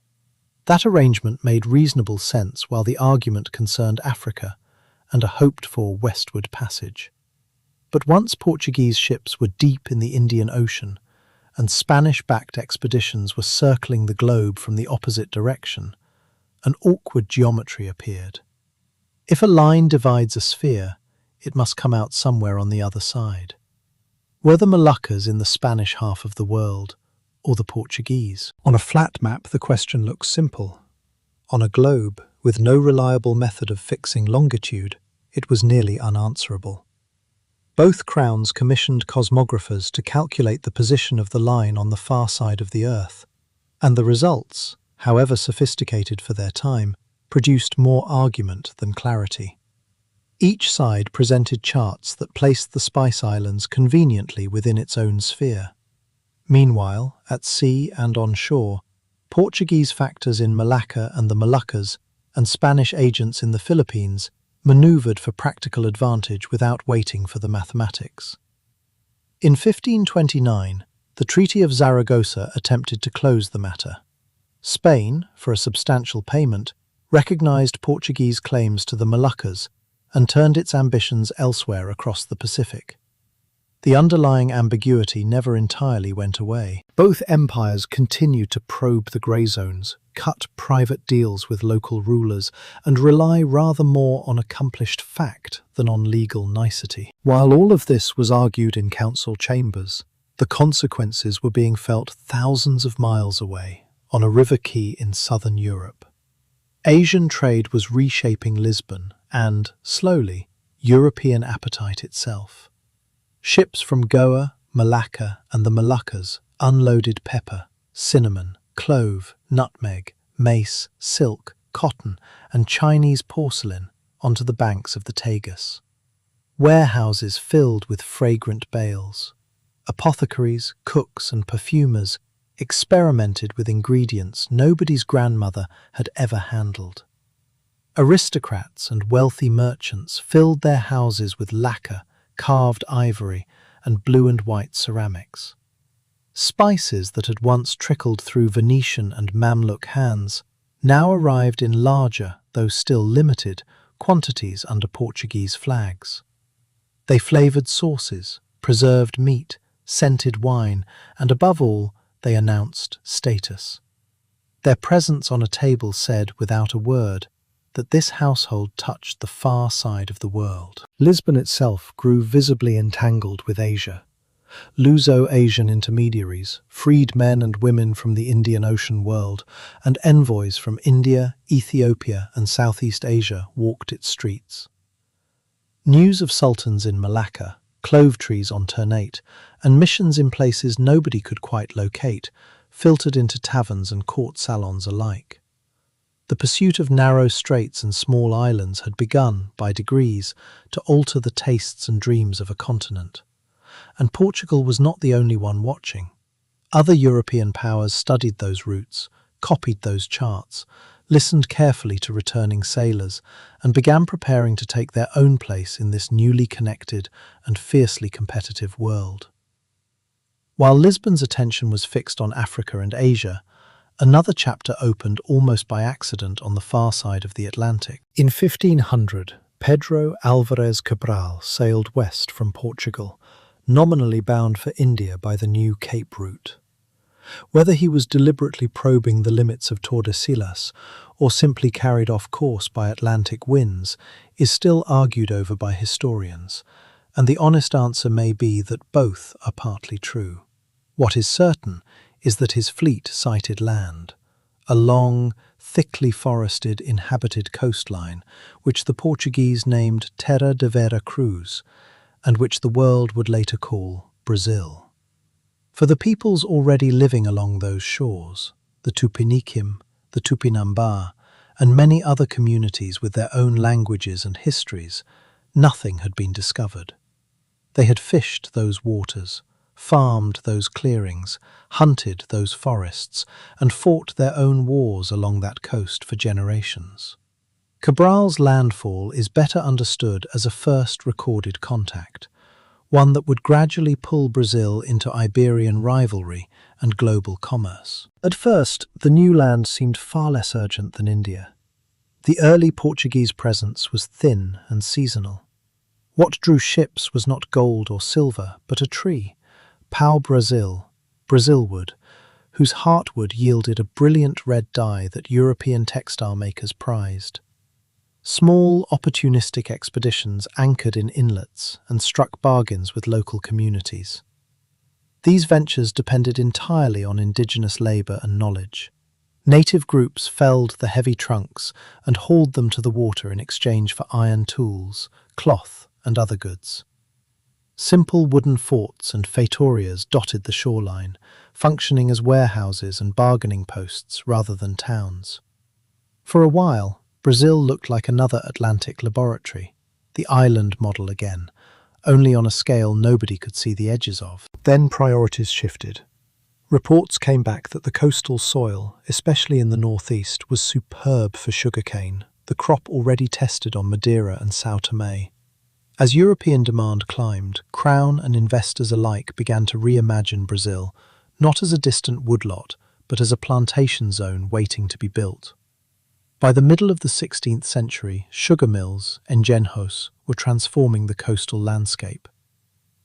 That arrangement made reasonable sense while the argument concerned Africa and a hoped-for westward passage. But once Portuguese ships were deep in the Indian Ocean and Spanish-backed expeditions were circling the globe from the opposite direction, an awkward geometry appeared. If a line divides a sphere, it must come out somewhere on the other side. Were the Moluccas in the Spanish half of the world, or the Portuguese? On a flat map, the question looks simple. On a globe, with no reliable method of fixing longitude, it was nearly unanswerable. Both crowns commissioned cosmographers to calculate the position of the line on the far side of the Earth, and the results, however sophisticated for their time, produced more argument than clarity. Each side presented charts that placed the Spice Islands conveniently within its own sphere. Meanwhile, at sea and on shore, Portuguese factors in Malacca and the Moluccas and Spanish agents in the Philippines manoeuvred for practical advantage without waiting for the mathematics. In 1529, the Treaty of Zaragoza attempted to close the matter. Spain, for a substantial payment, recognized Portuguese claims to the Moluccas and turned its ambitions elsewhere across the Pacific. The underlying ambiguity never entirely went away. Both empires continued to probe the grey zones, cut private deals with local rulers, and rely rather more on accomplished fact than on legal nicety. While all of this was argued in council chambers, the consequences were being felt thousands of miles away, on a river quay in southern Europe. Asian trade was reshaping Lisbon and, slowly, European appetite itself. Ships from Goa, Malacca, and the Moluccas unloaded pepper, cinnamon, clove, nutmeg, mace, silk, cotton, and Chinese porcelain onto the banks of the Tagus. Warehouses filled with fragrant bales. Apothecaries, cooks, and perfumers experimented with ingredients nobody's grandmother had ever handled. Aristocrats and wealthy merchants filled their houses with lacquer, carved ivory, and blue and white ceramics. Spices that had once trickled through Venetian and Mamluk hands now arrived in larger, though still limited, quantities under Portuguese flags. They flavoured sauces, preserved meat, scented wine, and above all, they announced status. Their presence on a table said, without a word, that this household touched the far side of the world. Lisbon itself grew visibly entangled with Asia. Luso-Asian intermediaries, freed men and women from the Indian Ocean world, and envoys from India, Ethiopia, and Southeast Asia walked its streets. News of sultans in Malacca, clove trees on Ternate, and missions in places nobody could quite locate, filtered into taverns and court salons alike. The pursuit of narrow straits and small islands had begun, by degrees, to alter the tastes and dreams of a continent. And Portugal was not the only one watching. Other European powers studied those routes, copied those charts, listened carefully to returning sailors, and began preparing to take their own place in this newly connected and fiercely competitive world. While Lisbon's attention was fixed on Africa and Asia, another chapter opened almost by accident on the far side of the Atlantic. In 1500, Pedro Álvares Cabral sailed west from Portugal, nominally bound for India by the new Cape route. Whether he was deliberately probing the limits of Tordesillas or simply carried off course by Atlantic winds is still argued over by historians, and the honest answer may be that both are partly true. What is certain is that his fleet sighted land, a long, thickly forested, inhabited coastline, which the Portuguese named Terra de Vera Cruz, and which the world would later call Brazil. For the peoples already living along those shores, the Tupiniquim, the Tupinambá, and many other communities with their own languages and histories, nothing had been discovered. They had fished those waters, farmed those clearings, hunted those forests, and fought their own wars along that coast for generations. Cabral's landfall is better understood as a first recorded contact, one that would gradually pull Brazil into Iberian rivalry and global commerce. At first, the new land seemed far less urgent than India. The early Portuguese presence was thin and seasonal. What drew ships was not gold or silver, but a tree, pau-brasil, Brazil wood, whose heartwood yielded a brilliant red dye that European textile makers prized. Small, opportunistic expeditions anchored in inlets and struck bargains with local communities. These ventures depended entirely on indigenous labour and knowledge. Native groups felled the heavy trunks and hauled them to the water in exchange for iron tools, cloth, and other goods. Simple wooden forts and feitorias dotted the shoreline, functioning as warehouses and bargaining posts rather than towns. For a while, Brazil looked like another Atlantic laboratory, the island model again, only on a scale nobody could see the edges of. Then priorities shifted. Reports came back that the coastal soil, especially in the northeast, was superb for sugarcane, the crop already tested on Madeira and São Tomé. As European demand climbed, Crown and investors alike began to reimagine Brazil, not as a distant woodlot, but as a plantation zone waiting to be built. By the middle of the 16th century, sugar mills, engenhos, were transforming the coastal landscape.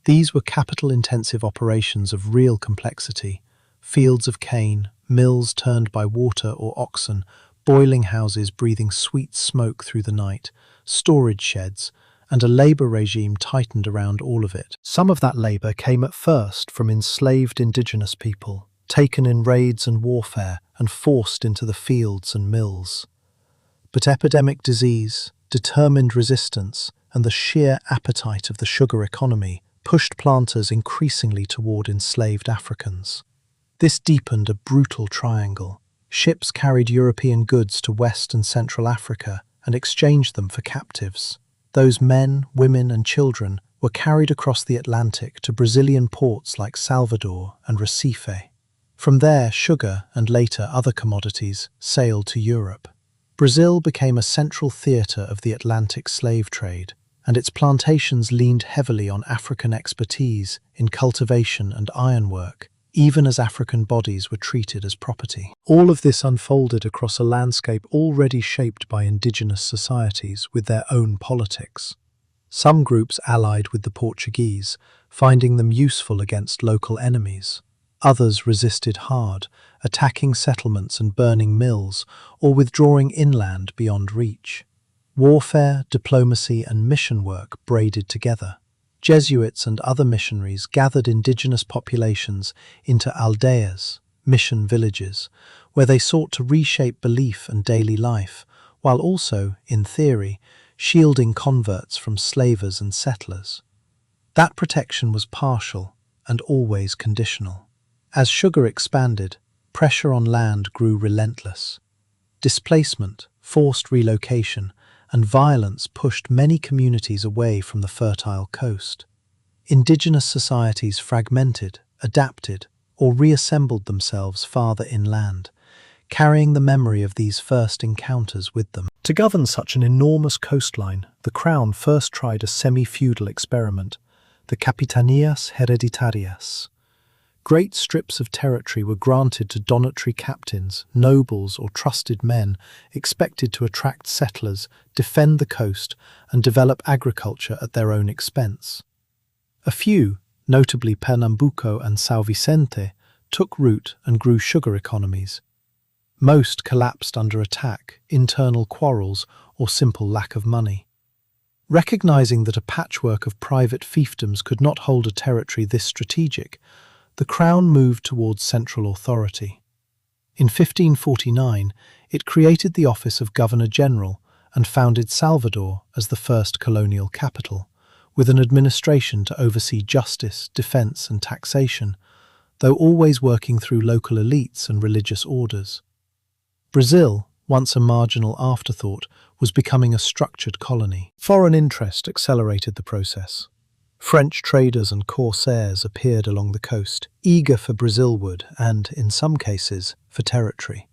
These were capital-intensive operations of real complexity: fields of cane, mills turned by water or oxen, boiling houses breathing sweet smoke through the night, storage sheds, and a labour regime tightened around all of it. Some of that labour came at first from enslaved indigenous people, taken in raids and warfare and forced into the fields and mills. But epidemic disease, determined resistance, and the sheer appetite of the sugar economy pushed planters increasingly toward enslaved Africans. This deepened a brutal triangle. Ships carried European goods to West and Central Africa and exchanged them for captives. Those men, women, and children were carried across the Atlantic to Brazilian ports like Salvador and Recife. From there, sugar and later other commodities sailed to Europe. Brazil became a central theatre of the Atlantic slave trade, and its plantations leaned heavily on African expertise in cultivation and ironwork, even as African bodies were treated as property. All of this unfolded across a landscape already shaped by indigenous societies with their own politics. Some groups allied with the Portuguese, finding them useful against local enemies. Others resisted hard, attacking settlements and burning mills, or withdrawing inland beyond reach. Warfare, diplomacy, and mission work braided together. Jesuits and other missionaries gathered indigenous populations into aldeias, mission villages, where they sought to reshape belief and daily life, while also, in theory, shielding converts from slavers and settlers. That protection was partial and always conditional. As sugar expanded, pressure on land grew relentless. Displacement, forced relocation, and violence pushed many communities away from the fertile coast. Indigenous societies fragmented, adapted, or reassembled themselves farther inland, carrying the memory of these first encounters with them. To govern such an enormous coastline, the Crown first tried a semi-feudal experiment, the capitanias hereditarias. Great strips of territory were granted to donatory captains, nobles, or trusted men expected to attract settlers, defend the coast, and develop agriculture at their own expense. A few, notably Pernambuco and São Vicente, took root and grew sugar economies. Most collapsed under attack, internal quarrels, or simple lack of money. Recognizing that a patchwork of private fiefdoms could not hold a territory this strategic, the Crown moved towards central authority. In 1549, it created the office of Governor-General and founded Salvador as the first colonial capital, with an administration to oversee justice, defence and taxation, though always working through local elites and religious orders. Brazil, once a marginal afterthought, was becoming a structured colony. Foreign interest accelerated the process. French traders and corsairs appeared along the coast, eager for Brazil wood and, in some cases, for territory.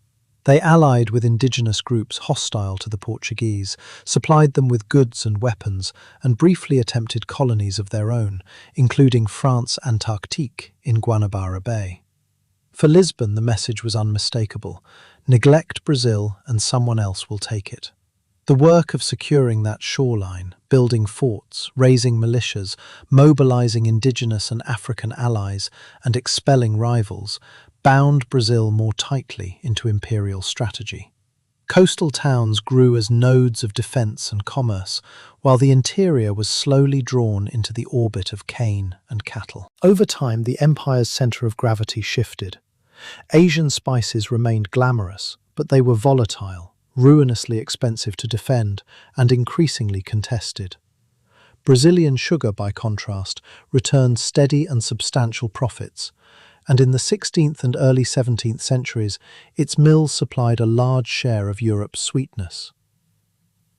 They allied with indigenous groups hostile to the Portuguese, supplied them with goods and weapons, and briefly attempted colonies of their own, including France Antarctique in Guanabara Bay. For Lisbon, the message was unmistakable: neglect Brazil and someone else will take it. The work of securing that shoreline, building forts, raising militias, mobilizing indigenous and African allies, and expelling rivals, bound Brazil more tightly into imperial strategy. Coastal towns grew as nodes of defense and commerce, while the interior was slowly drawn into the orbit of cane and cattle. Over time, the empire's center of gravity shifted. Asian spices remained glamorous, but they were volatile, ruinously expensive to defend, and increasingly contested. Brazilian sugar, by contrast, returned steady and substantial profits, and in the 16th and early 17th centuries, its mills supplied a large share of Europe's sweetness.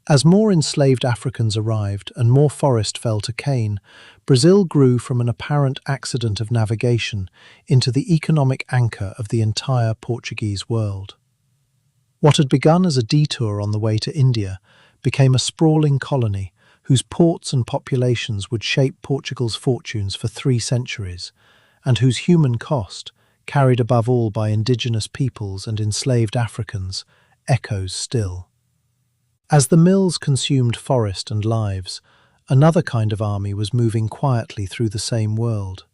As more enslaved Africans arrived and more forest fell to cane, Brazil grew from an apparent accident of navigation into the economic anchor of the entire Portuguese world. What had begun as a detour on the way to India became a sprawling colony whose ports and populations would shape Portugal's fortunes for 3 centuries, and whose human cost, carried above all by indigenous peoples and enslaved Africans, echoes still. As the mills consumed forest and lives, another kind of army was moving quietly through the same world.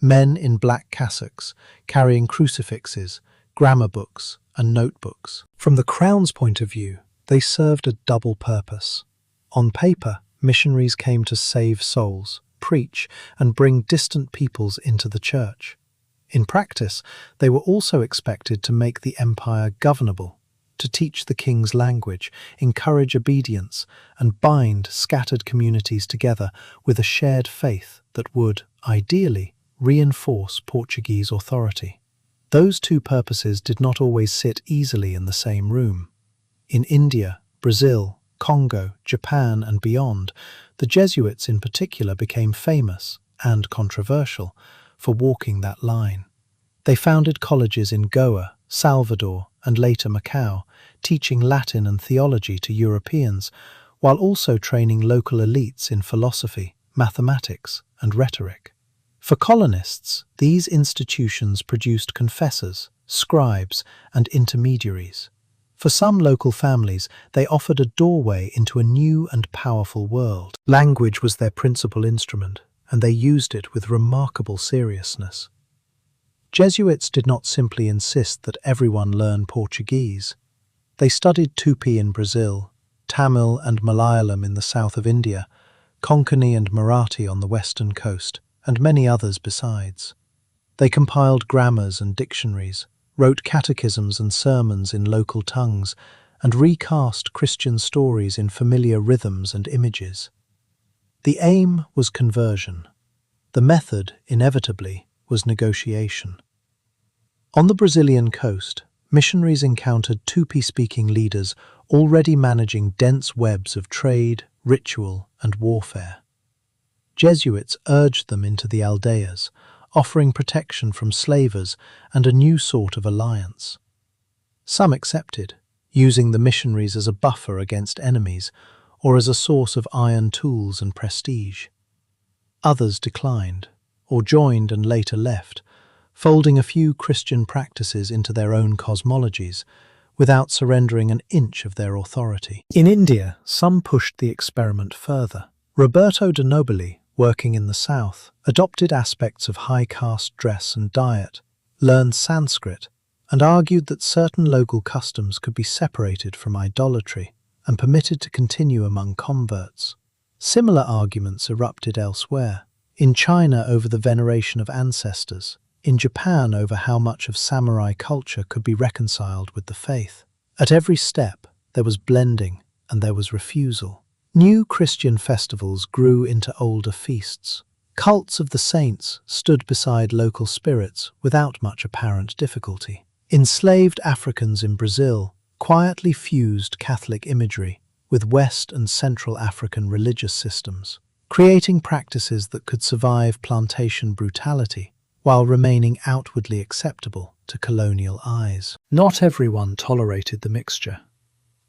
Men in black cassocks, carrying crucifixes, grammar books, and notebooks. From the Crown's point of view, they served a double purpose. On paper, missionaries came to save souls, preach, and bring distant peoples into the church. In practice, they were also expected to make the empire governable, to teach the king's language, encourage obedience, and bind scattered communities together with a shared faith that would, ideally, reinforce Portuguese authority. Those two purposes did not always sit easily in the same room. In India, Brazil, Congo, Japan, and beyond, the Jesuits in particular became famous and controversial for walking that line. They founded colleges in Goa, Salvador, and later Macau, teaching Latin and theology to Europeans, while also training local elites in philosophy, mathematics, and rhetoric. For colonists, these institutions produced confessors, scribes, and intermediaries. For some local families, they offered a doorway into a new and powerful world. Language was their principal instrument, and they used it with remarkable seriousness. Jesuits did not simply insist that everyone learn Portuguese. They studied Tupi in Brazil, Tamil and Malayalam in the south of India, Konkani and Marathi on the western coast, and many others besides. They compiled grammars and dictionaries, wrote catechisms and sermons in local tongues, and recast Christian stories in familiar rhythms and images. The aim was conversion. The method, inevitably, was negotiation. On the Brazilian coast, missionaries encountered Tupi-speaking leaders already managing dense webs of trade, ritual, and warfare. Jesuits urged them into the aldeias, offering protection from slavers and a new sort of alliance. Some accepted, using the missionaries as a buffer against enemies or as a source of iron tools and prestige. Others declined, or joined and later left, folding a few Christian practices into their own cosmologies, without surrendering an inch of their authority. In India, some pushed the experiment further. Roberto de Nobili, working in the south, adopted aspects of high caste dress and diet, learned Sanskrit, and argued that certain local customs could be separated from idolatry and permitted to continue among converts. Similar arguments erupted elsewhere, in China over the veneration of ancestors, in Japan over how much of samurai culture could be reconciled with the faith. At every step, there was blending and there was refusal. New Christian festivals grew into older feasts. Cults of the saints stood beside local spirits without much apparent difficulty. Enslaved Africans in Brazil quietly fused Catholic imagery with West and Central African religious systems, creating practices that could survive plantation brutality while remaining outwardly acceptable to colonial eyes. Not everyone tolerated the mixture.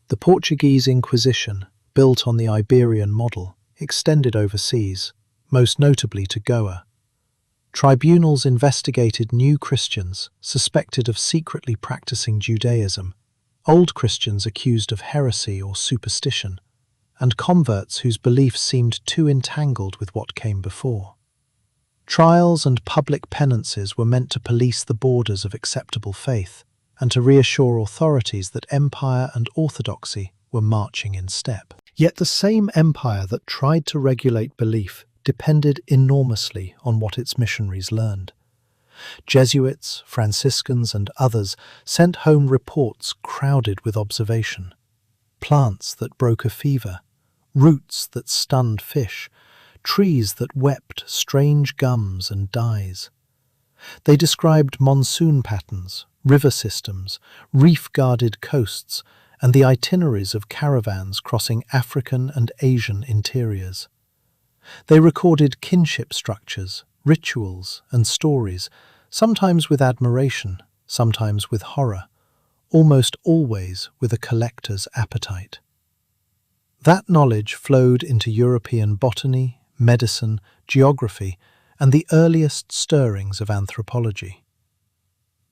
The Portuguese Inquisition, built on the Iberian model, extended overseas, most notably to Goa. Tribunals investigated new Christians suspected of secretly practicing Judaism, old Christians accused of heresy or superstition, and converts whose beliefs seemed too entangled with what came before. Trials and public penances were meant to police the borders of acceptable faith and to reassure authorities that empire and orthodoxy were marching in step. Yet the same empire that tried to regulate belief depended enormously on what its missionaries learned. Jesuits, Franciscans, and others sent home reports crowded with observation. Plants that broke a fever, roots that stunned fish, trees that wept strange gums and dyes. They described monsoon patterns, river systems, reef-guarded coasts, and the itineraries of caravans crossing African and Asian interiors. They recorded kinship structures, rituals, and stories, sometimes with admiration, sometimes with horror, almost always with a collector's appetite. That knowledge flowed into European botany, medicine, geography, and the earliest stirrings of anthropology.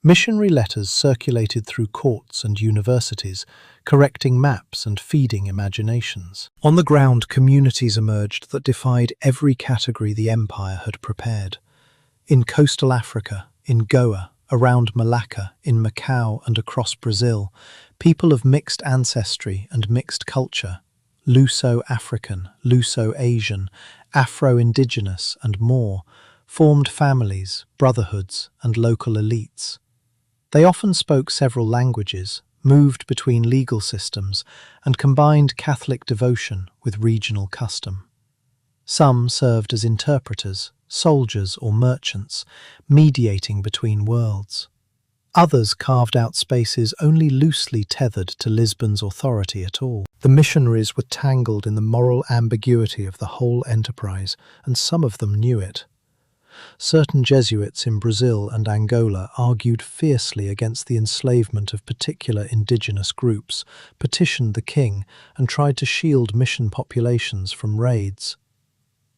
Missionary letters circulated through courts and universities, correcting maps and feeding imaginations. On the ground, communities emerged that defied every category the empire had prepared. In coastal Africa, in Goa, around Malacca, in Macau and across Brazil, people of mixed ancestry and mixed culture, Luso-African, Luso-Asian, Afro-Indigenous and more, formed families, brotherhoods and local elites. They often spoke several languages, moved between legal systems, and combined Catholic devotion with regional custom. Some served as interpreters, soldiers or merchants, mediating between worlds. Others carved out spaces only loosely tethered to Lisbon's authority at all. The missionaries were tangled in the moral ambiguity of the whole enterprise, and some of them knew it. Certain Jesuits in Brazil and Angola argued fiercely against the enslavement of particular indigenous groups, petitioned the king, and tried to shield mission populations from raids.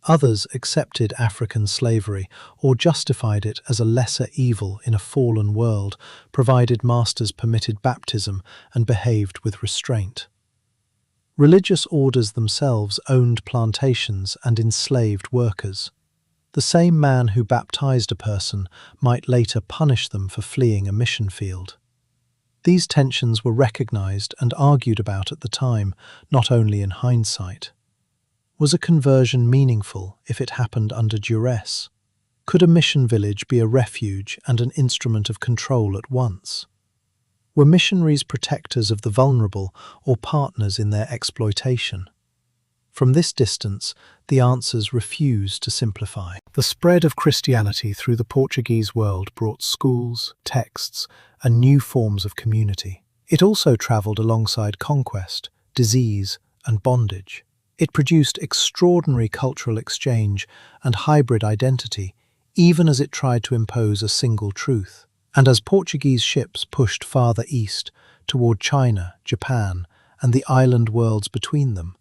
Others accepted African slavery or justified it as a lesser evil in a fallen world, provided masters permitted baptism and behaved with restraint. Religious orders themselves owned plantations and enslaved workers. The same man who baptized a person might later punish them for fleeing a mission field. These tensions were recognized and argued about at the time, not only in hindsight. Was a conversion meaningful if it happened under duress? Could a mission village be a refuge and an instrument of control at once? Were missionaries protectors of the vulnerable or partners in their exploitation? From this distance, the answers refuse to simplify. The spread of Christianity through the Portuguese world brought schools, texts, and new forms of community. It also travelled alongside conquest, disease, and bondage. It produced extraordinary cultural exchange and hybrid identity, even as it tried to impose a single truth. And as Portuguese ships pushed farther east, toward China, Japan, and the island worlds between them,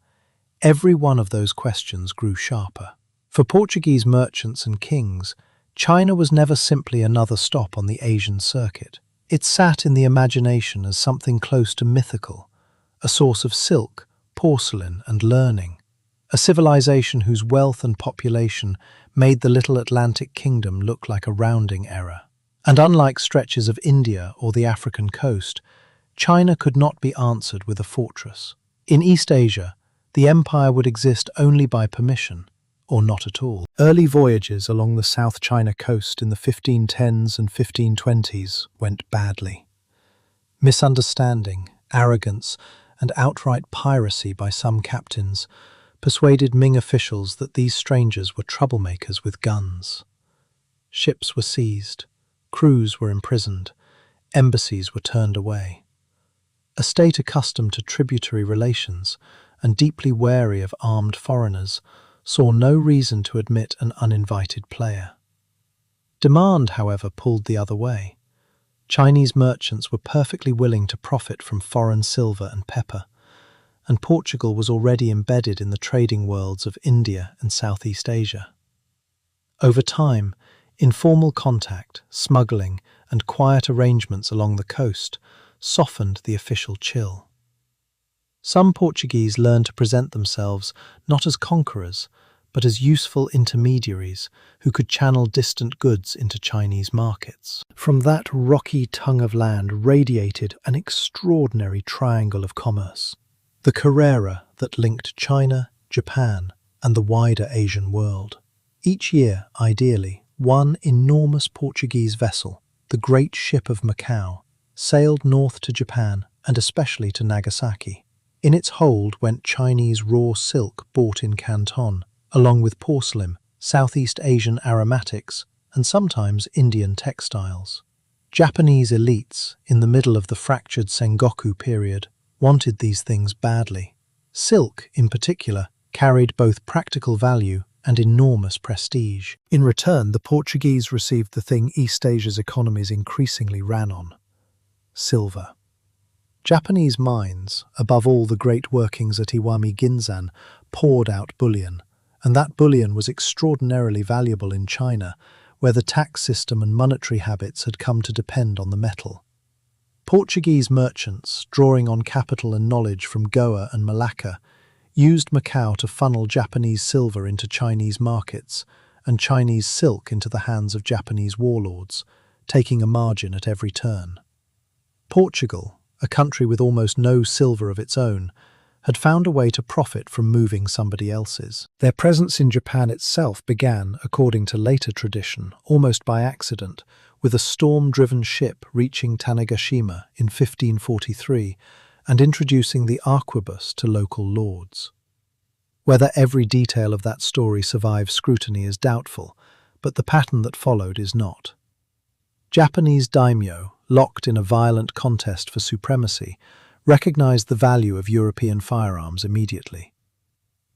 every one of those questions grew sharper. For Portuguese merchants and kings, China was never simply another stop on the Asian circuit. It sat in the imagination as something close to mythical, a source of silk, porcelain, and learning, a civilization whose wealth and population made the little Atlantic kingdom look like a rounding error. And unlike stretches of India or the African coast, China could not be answered with a fortress. In East Asia, the empire would exist only by permission, or not at all. Early voyages along the South China coast in the 1510s and 1520s went badly. Misunderstanding, arrogance, and outright piracy by some captains persuaded Ming officials that these strangers were troublemakers with guns. Ships were seized, crews were imprisoned, embassies were turned away. A state accustomed to tributary relations and deeply wary of armed foreigners saw no reason to admit an uninvited player. Demand, however, pulled the other way. Chinese merchants were perfectly willing to profit from foreign silver and pepper, and Portugal was already embedded in the trading worlds of India and Southeast Asia. Over time, informal contact, smuggling, and quiet arrangements along the coast softened the official chill. Some Portuguese learned to present themselves not as conquerors, but as useful intermediaries who could channel distant goods into Chinese markets. From that rocky tongue of land radiated an extraordinary triangle of commerce, the carrera that linked China, Japan, and the wider Asian world. Each year, ideally, one enormous Portuguese vessel, the Great Ship of Macau, sailed north to Japan and especially to Nagasaki. In its hold went Chinese raw silk bought in Canton, along with porcelain, Southeast Asian aromatics, and sometimes Indian textiles. Japanese elites, in the middle of the fractured Sengoku period, wanted these things badly. Silk, in particular, carried both practical value and enormous prestige. In return, the Portuguese received the thing East Asia's economies increasingly ran on: silver. Japanese mines, above all the great workings at Iwami Ginzan, poured out bullion, and that bullion was extraordinarily valuable in China, where the tax system and monetary habits had come to depend on the metal. Portuguese merchants, drawing on capital and knowledge from Goa and Malacca, used Macau to funnel Japanese silver into Chinese markets and Chinese silk into the hands of Japanese warlords, taking a margin at every turn. Portugal, a country with almost no silver of its own, had found a way to profit from moving somebody else's. Their presence in Japan itself began, according to later tradition, almost by accident, with a storm-driven ship reaching Tanegashima in 1543 and introducing the arquebus to local lords. Whether every detail of that story survives scrutiny is doubtful, but the pattern that followed is not. Japanese daimyo, locked in a violent contest for supremacy, recognized the value of European firearms immediately.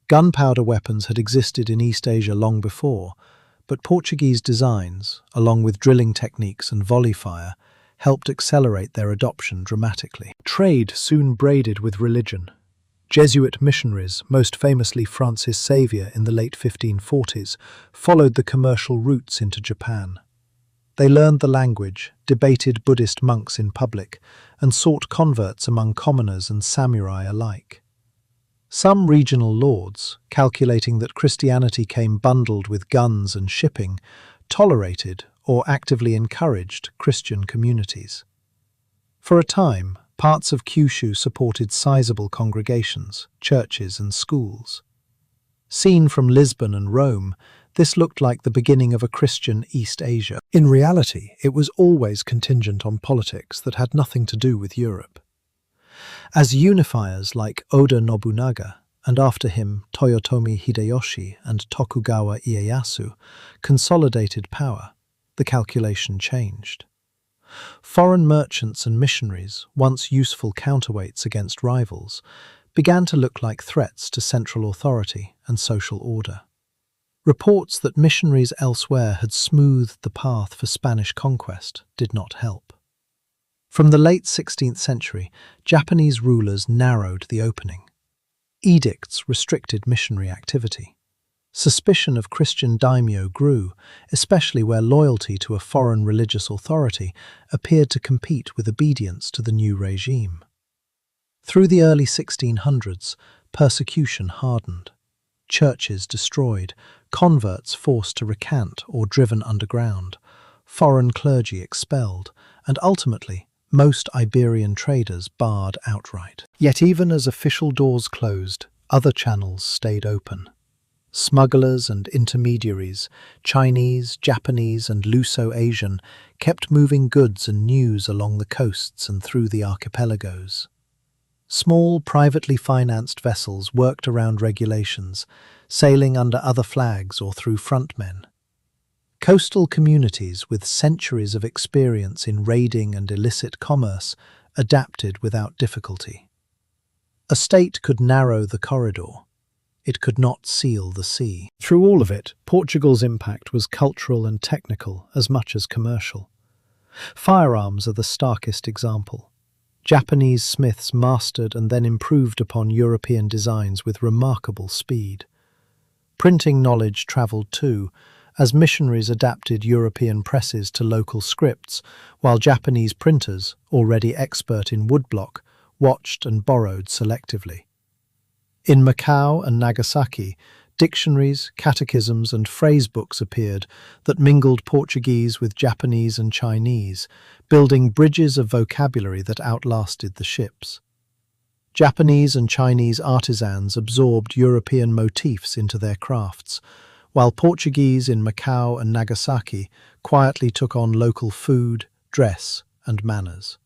Gunpowder weapons had existed in East Asia long before, but Portuguese designs, along with drilling techniques and volley fire, helped accelerate their adoption dramatically. Trade soon braided with religion. Jesuit missionaries, most famously Francis Xavier in the late 1540s, followed the commercial routes into Japan. They learned the language, debated Buddhist monks in public, and sought converts among commoners and samurai alike. Some regional lords, calculating that Christianity came bundled with guns and shipping, tolerated or actively encouraged Christian communities. For a time, parts of Kyushu supported sizable congregations, churches and schools. Seen from Lisbon and Rome, this looked like the beginning of a Christian East Asia. In reality, it was always contingent on politics that had nothing to do with Europe. As unifiers like Oda Nobunaga, and after him Toyotomi Hideyoshi and Tokugawa Ieyasu, consolidated power, the calculation changed. Foreign merchants and missionaries, once useful counterweights against rivals, began to look like threats to central authority and social order. Reports that missionaries elsewhere had smoothed the path for Spanish conquest did not help. From the late 16th century, Japanese rulers narrowed the opening. Edicts restricted missionary activity. Suspicion of Christian daimyo grew, especially where loyalty to a foreign religious authority appeared to compete with obedience to the new regime. Through the early 1600s, persecution hardened. Churches destroyed, converts forced to recant or driven underground, foreign clergy expelled, and ultimately, most Iberian traders barred outright. Yet even as official doors closed, other channels stayed open. Smugglers and intermediaries, Chinese, Japanese, and Luso-Asian, kept moving goods and news along the coasts and through the archipelagos. Small, privately financed vessels worked around regulations, sailing under other flags or through frontmen. Coastal communities with centuries of experience in raiding and illicit commerce adapted without difficulty. A state could narrow the corridor. it could not seal the sea. Through all of it, Portugal's impact was cultural and technical as much as commercial. Firearms are the starkest example. Japanese smiths mastered and then improved upon European designs with remarkable speed. Printing knowledge travelled too, as missionaries adapted European presses to local scripts, while Japanese printers, already expert in woodblock, watched and borrowed selectively. In Macau and Nagasaki, dictionaries, catechisms and phrase books appeared that mingled Portuguese with Japanese and Chinese, building bridges of vocabulary that outlasted the ships. Japanese and Chinese artisans absorbed European motifs into their crafts, while Portuguese in Macau and Nagasaki quietly took on local food, dress and manners.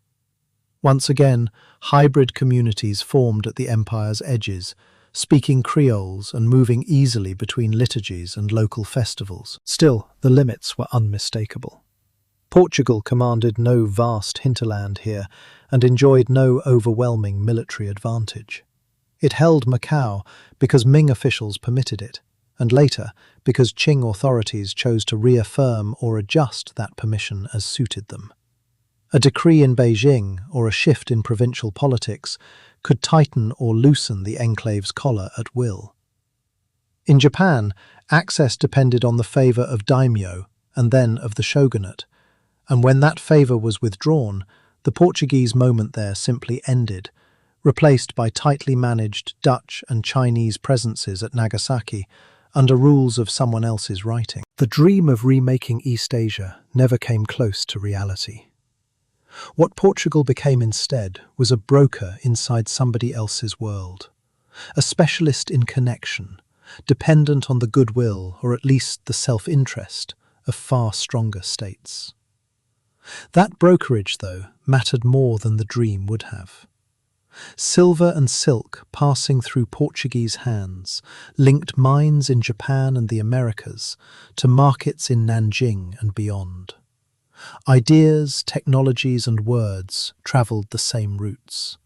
Once again, hybrid communities formed at the empire's edges, speaking Creoles and moving easily between liturgies and local festivals. Still, the limits were unmistakable. Portugal commanded no vast hinterland here and enjoyed no overwhelming military advantage. It held Macau because Ming officials permitted it, and later because Qing authorities chose to reaffirm or adjust that permission as suited them. A decree in Beijing or a shift in provincial politics could tighten or loosen the enclave's collar at will. In Japan, access depended on the favour of daimyo and then of the shogunate, and when that favour was withdrawn, the Portuguese moment there simply ended, replaced by tightly managed Dutch and Chinese presences at Nagasaki under rules of someone else's writing. The dream of remaking East Asia never came close to reality. What Portugal became instead was a broker inside somebody else's world, a specialist in connection, dependent on the goodwill or at least the self-interest of far stronger states. That brokerage, though, mattered more than the dream would have. Silver and silk passing through Portuguese hands linked mines in Japan and the Americas to markets in Nanjing and beyond. Ideas, technologies and words travelled the same routes.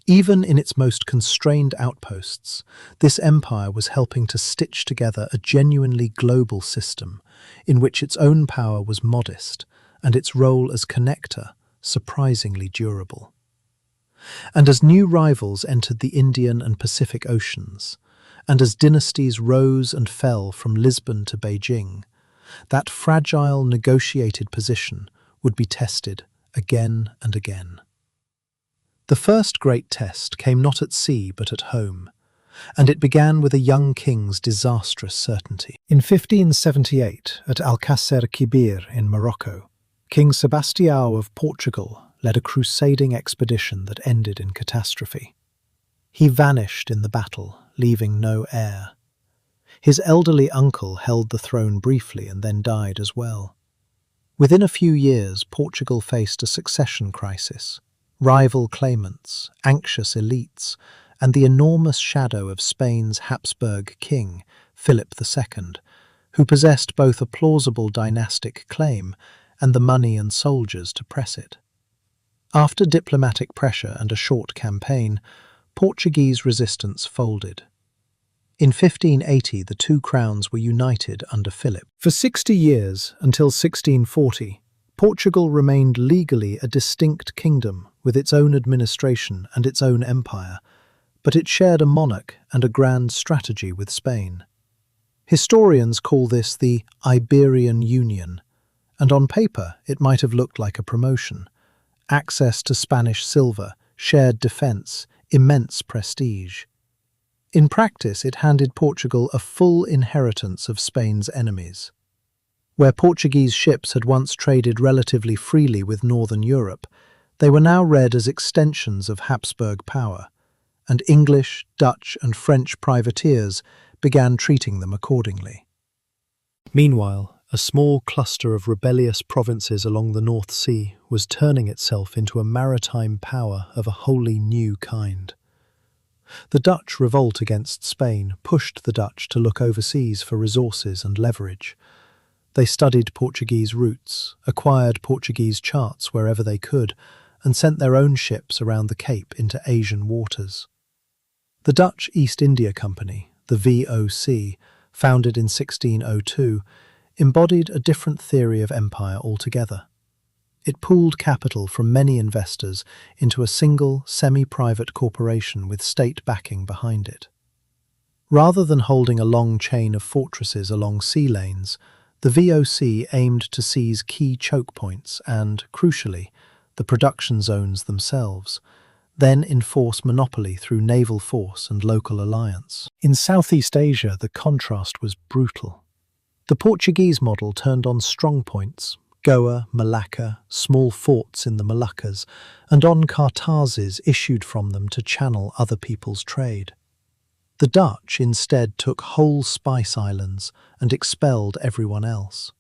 Even in its most constrained outposts, this empire was helping to stitch together a genuinely global system in which its own power was modest and its role as connector surprisingly durable. And as new rivals entered the Indian and Pacific Oceans, and as dynasties rose and fell from Lisbon to Beijing, that fragile negotiated position would be tested again and again. The first great test came not at sea but at home, and it began with a young king's disastrous certainty. In 1578, at Alcácer Quibir in Morocco, King Sebastião of Portugal led a crusading expedition that ended in catastrophe. He vanished in the battle, leaving no heir. His elderly uncle held the throne briefly and then died as well. Within a few years, Portugal faced a succession crisis, rival claimants, anxious elites, and the enormous shadow of Spain's Habsburg king, Philip II, who possessed both a plausible dynastic claim and the money and soldiers to press it. After diplomatic pressure and a short campaign, Portuguese resistance folded. In 1580, the two crowns were united under Philip. For 60 years, until 1640, Portugal remained legally a distinct kingdom with its own administration and its own empire, but it shared a monarch and a grand strategy with Spain. Historians call this the Iberian Union, and on paper it might have looked like a promotion. Access to Spanish silver, shared defence, immense prestige. In practice, it handed Portugal a full inheritance of Spain's enemies. Where Portuguese ships had once traded relatively freely with Northern Europe, they were now read as extensions of Habsburg power, and English, Dutch and French privateers began treating them accordingly. Meanwhile, a small cluster of rebellious provinces along the North Sea was turning itself into a maritime power of a wholly new kind. The Dutch revolt against Spain pushed the Dutch to look overseas for resources and leverage. They studied Portuguese routes, acquired Portuguese charts wherever they could, and sent their own ships around the Cape into Asian waters. The Dutch East India Company, the VOC, founded in 1602, embodied a different theory of empire altogether. It pooled capital from many investors into a single, semi-private corporation with state backing behind it. Rather than holding a long chain of fortresses along sea lanes, the VOC aimed to seize key choke points and, crucially, the production zones themselves, then enforce monopoly through naval force and local alliance. In Southeast Asia, the contrast was brutal. The Portuguese model turned on strong points, Goa, Malacca, small forts in the Moluccas, and on cartazes issued from them to channel other people's trade. The Dutch instead took whole spice islands and expelled everyone else.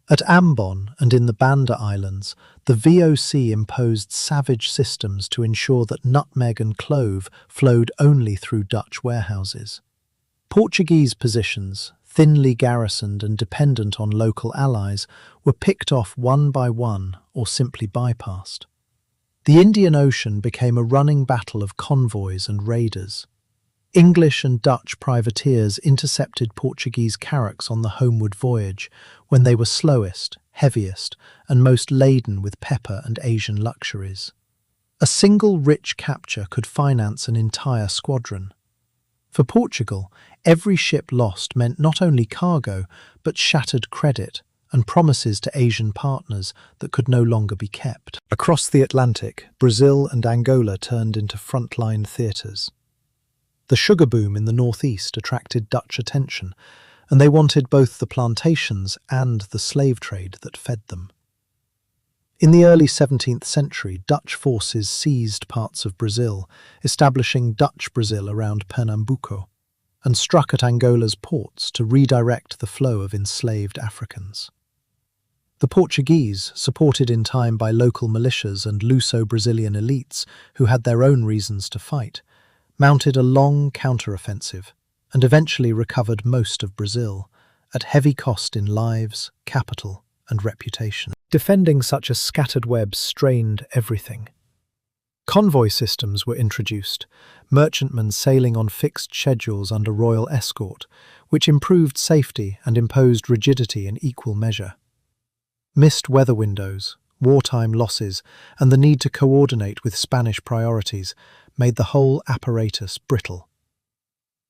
At Ambon and in the Banda Islands, the VOC imposed savage systems to ensure that nutmeg and clove flowed only through Dutch warehouses. Portuguese positions, thinly garrisoned and dependent on local allies, were picked off one by one or simply bypassed. The Indian Ocean became a running battle of convoys and raiders. English and Dutch privateers intercepted Portuguese carracks on the homeward voyage when they were slowest, heaviest, and most laden with pepper and Asian luxuries. A single rich capture could finance an entire squadron. For Portugal, every ship lost meant not only cargo, but shattered credit and promises to Asian partners that could no longer be kept. Across the Atlantic, Brazil and Angola turned into frontline theatres. The sugar boom in the northeast attracted Dutch attention, and they wanted both the plantations and the slave trade that fed them. In the early 17th century, Dutch forces seized parts of Brazil, establishing Dutch Brazil around Pernambuco, and struck at Angola's ports to redirect the flow of enslaved Africans. The Portuguese, supported in time by local militias and Luso-Brazilian elites who had their own reasons to fight, mounted a long counteroffensive and eventually recovered most of Brazil, at heavy cost in lives, capital, and reputation. Defending such a scattered web strained everything. Convoy systems were introduced, merchantmen sailing on fixed schedules under royal escort, which improved safety and imposed rigidity in equal measure. Missed weather windows, wartime losses, and the need to coordinate with Spanish priorities made the whole apparatus brittle.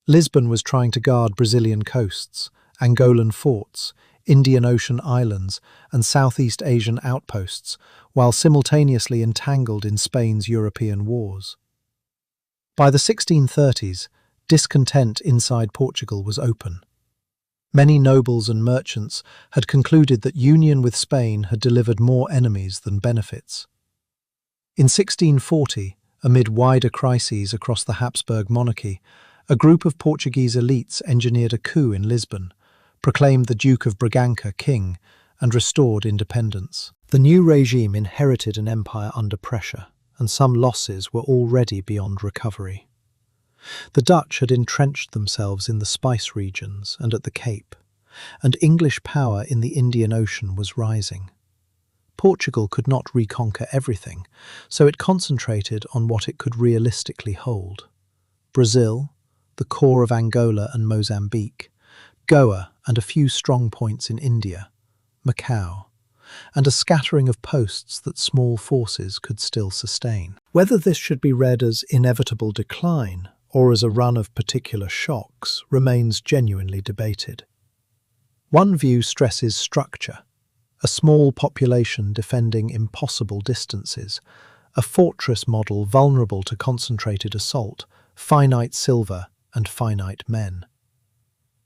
Lisbon was trying to guard Brazilian coasts, Angolan forts, Indian Ocean islands, and Southeast Asian outposts, while simultaneously entangled in Spain's European wars. By the 1630s, discontent inside Portugal was open. Many nobles and merchants had concluded that union with Spain had delivered more enemies than benefits. In 1640, amid wider crises across the Habsburg monarchy, a group of Portuguese elites engineered a coup in Lisbon, proclaimed the Duke of Bragança king, and restored independence. The new regime inherited an empire under pressure, and some losses were already beyond recovery. The Dutch had entrenched themselves in the spice regions and at the Cape, and English power in the Indian Ocean was rising. Portugal could not reconquer everything, so it concentrated on what it could realistically hold. Brazil, the core of Angola and Mozambique, Goa and a few strong points in India, Macau, and a scattering of posts that small forces could still sustain. Whether this should be read as inevitable decline or as a run of particular shocks remains genuinely debated. One view stresses structure, a small population defending impossible distances, a fortress model vulnerable to concentrated assault, finite silver and finite men.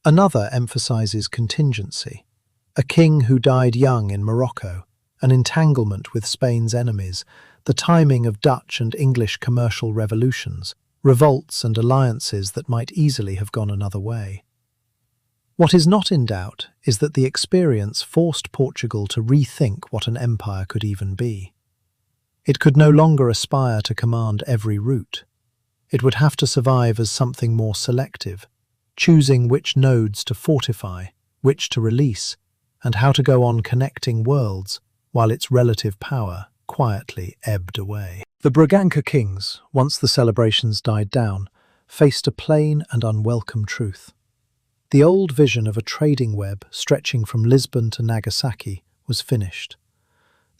Another emphasizes contingency, a king who died young in Morocco, an entanglement with Spain's enemies, the timing of Dutch and English commercial revolutions, revolts and alliances that might easily have gone another way. What is not in doubt is that the experience forced Portugal to rethink what an empire could even be. It could no longer aspire to command every route. It would have to survive as something more selective, choosing which nodes to fortify, which to release, and how to go on connecting worlds while its relative power quietly ebbed away. The Bragança kings, once the celebrations died down, faced a plain and unwelcome truth. The old vision of a trading web stretching from Lisbon to Nagasaki was finished.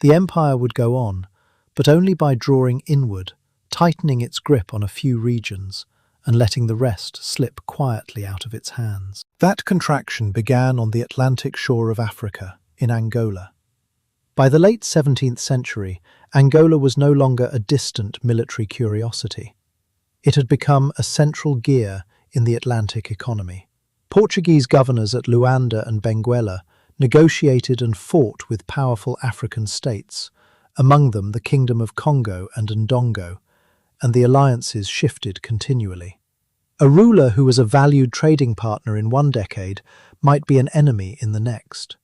The empire would go on, but only by drawing inward, tightening its grip on a few regions, and letting the rest slip quietly out of its hands. That contraction began on the Atlantic shore of Africa, in Angola. By the late 17th century, Angola was no longer a distant military curiosity. It had become a central gear in the Atlantic economy. Portuguese governors at Luanda and Benguela negotiated and fought with powerful African states, among them the Kingdom of Congo and Ndongo, and the alliances shifted continually. A ruler who was a valued trading partner in one decade might be an enemy in the next.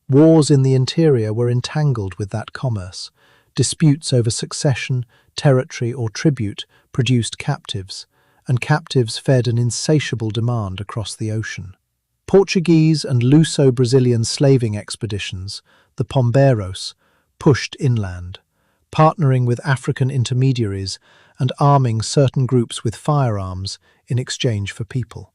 Wars in the interior were entangled with that commerce. Disputes over succession, territory or tribute produced captives, and captives fed an insatiable demand across the ocean. Portuguese and Luso-Brazilian slaving expeditions, the Pombeiros, pushed inland, partnering with African intermediaries and arming certain groups with firearms in exchange for people.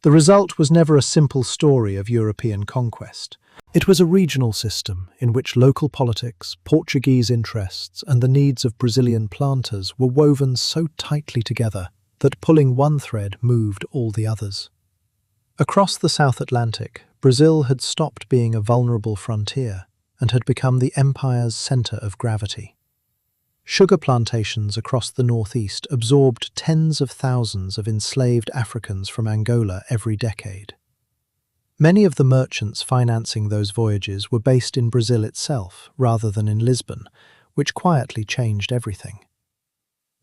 The result was never a simple story of European conquest. It was a regional system in which local politics, Portuguese interests, and the needs of Brazilian planters were woven so tightly together that pulling one thread moved all the others. Across the South Atlantic, Brazil had stopped being a vulnerable frontier and had become the empire's centre of gravity. Sugar plantations across the northeast absorbed tens of thousands of enslaved Africans from Angola every decade. Many of the merchants financing those voyages were based in Brazil itself rather than in Lisbon, which quietly changed everything.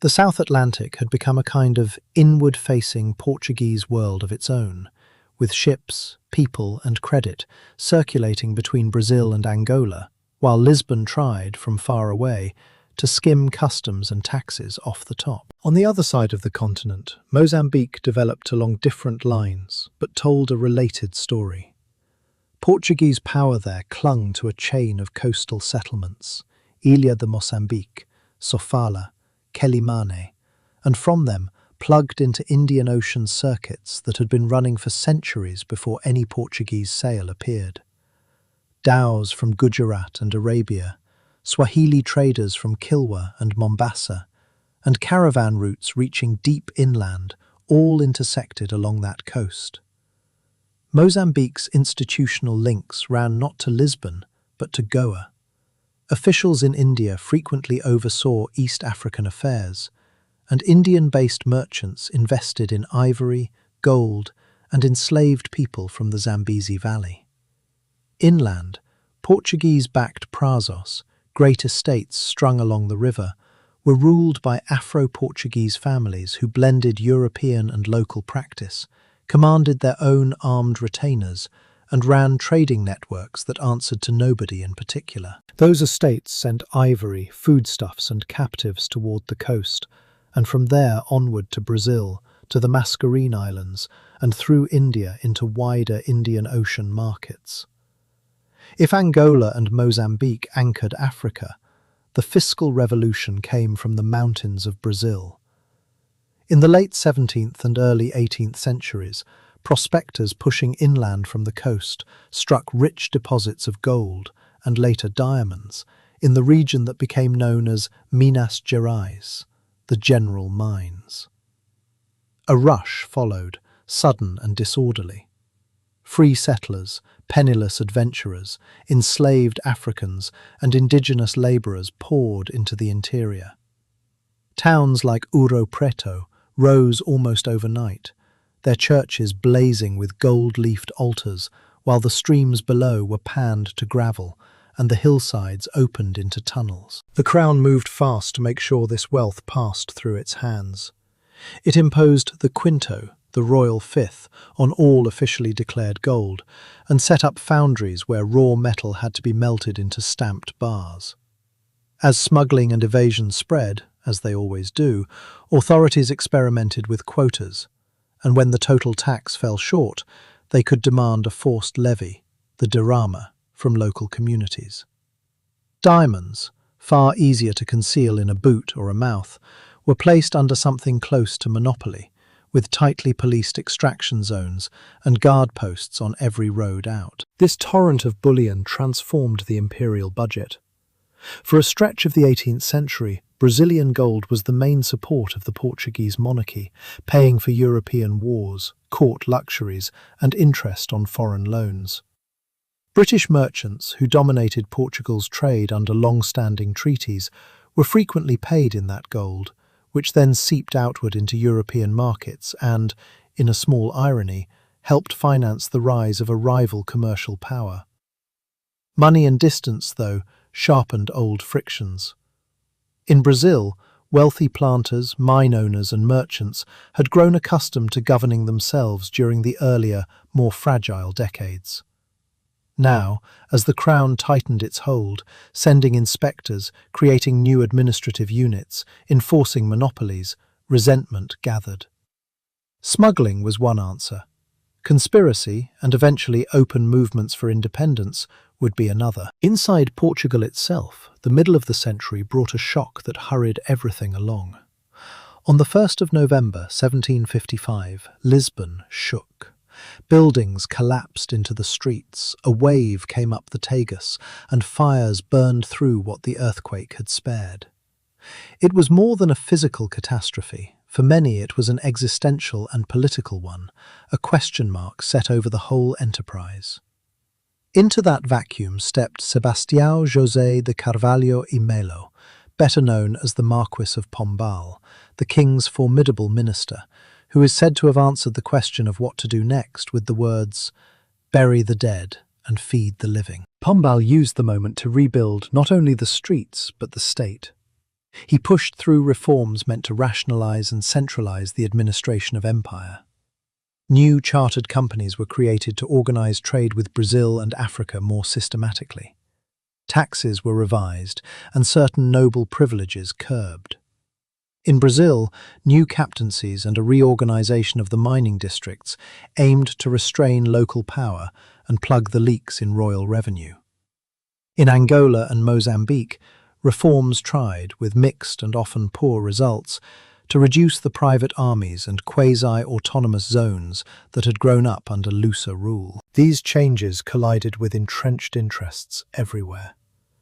The South Atlantic had become a kind of inward-facing Portuguese world of its own, with ships, people and credit circulating between Brazil and Angola, while Lisbon tried, from far away, to skim customs and taxes off the top. On the other side of the continent, Mozambique developed along different lines, but told a related story. Portuguese power there clung to a chain of coastal settlements, Ilha de Moçambique, Sofala, Quelimane, and from them plugged into Indian Ocean circuits that had been running for centuries before any Portuguese sail appeared. Dhows from Gujarat and Arabia, Swahili traders from Kilwa and Mombasa, and caravan routes reaching deep inland, all intersected along that coast. Mozambique's institutional links ran not to Lisbon, but to Goa. Officials in India frequently oversaw East African affairs, and Indian-based merchants invested in ivory, gold, and enslaved people from the Zambezi Valley. Inland, Portuguese-backed prazos, great estates strung along the river, were ruled by Afro-Portuguese families who blended European and local practice, commanded their own armed retainers, and ran trading networks that answered to nobody in particular. Those estates sent ivory, foodstuffs and captives toward the coast, and from there onward to Brazil, to the Mascarene Islands, and through India into wider Indian Ocean markets. If Angola and Mozambique anchored Africa, the fiscal revolution came from the mountains of Brazil. In the late 17th and early 18th centuries, prospectors pushing inland from the coast struck rich deposits of gold, and later diamonds, in the region that became known as Minas Gerais, the General Mines. A rush followed, sudden and disorderly. Free settlers, penniless adventurers, enslaved Africans, and indigenous labourers poured into the interior. Towns like Ouro Preto rose almost overnight, their churches blazing with gold-leafed altars, while the streams below were panned to gravel, and the hillsides opened into tunnels. The crown moved fast to make sure this wealth passed through its hands. It imposed the quinto, the royal fifth, on all officially declared gold, and set up foundries where raw metal had to be melted into stamped bars. As smuggling and evasion spread, as they always do, authorities experimented with quotas, and when the total tax fell short, they could demand a forced levy, the dirama, from local communities. Diamonds, far easier to conceal in a boot or a mouth, were placed under something close to monopoly, with tightly policed extraction zones and guard posts on every road out. This torrent of bullion transformed the imperial budget. For a stretch of the 18th century, Brazilian gold was the main support of the Portuguese monarchy, paying for European wars, court luxuries, and interest on foreign loans. British merchants, who dominated Portugal's trade under long-standing treaties, were frequently paid in that gold, which then seeped outward into European markets and, in a small irony, helped finance the rise of a rival commercial power. Money and distance, though, sharpened old frictions. In Brazil, wealthy planters, mine owners and merchants had grown accustomed to governing themselves during the earlier, more fragile decades. Now, as the Crown tightened its hold, sending inspectors, creating new administrative units, enforcing monopolies, resentment gathered. Smuggling was one answer. Conspiracy, and eventually open movements for independence, would be another. Inside Portugal itself, the middle of the century brought a shock that hurried everything along. On the 1st of November 1755, Lisbon shook. Buildings collapsed into the streets, a wave came up the Tagus, and fires burned through what the earthquake had spared. It was more than a physical catastrophe. For many it was an existential and political one, a question mark set over the whole enterprise. Into that vacuum stepped Sebastião José de Carvalho e Melo, better known as the Marquis of Pombal, the king's formidable minister, who is said to have answered the question of what to do next with the words, "Bury the dead and feed the living." Pombal used the moment to rebuild not only the streets but the state. He pushed through reforms meant to rationalize and centralize the administration of empire. New chartered companies were created to organize trade with Brazil and Africa more systematically. Taxes were revised and certain noble privileges curbed. In Brazil, new captaincies and a reorganization of the mining districts aimed to restrain local power and plug the leaks in royal revenue. In Angola and Mozambique, reforms tried, with mixed and often poor results, to reduce the private armies and quasi-autonomous zones that had grown up under looser rule. These changes collided with entrenched interests everywhere.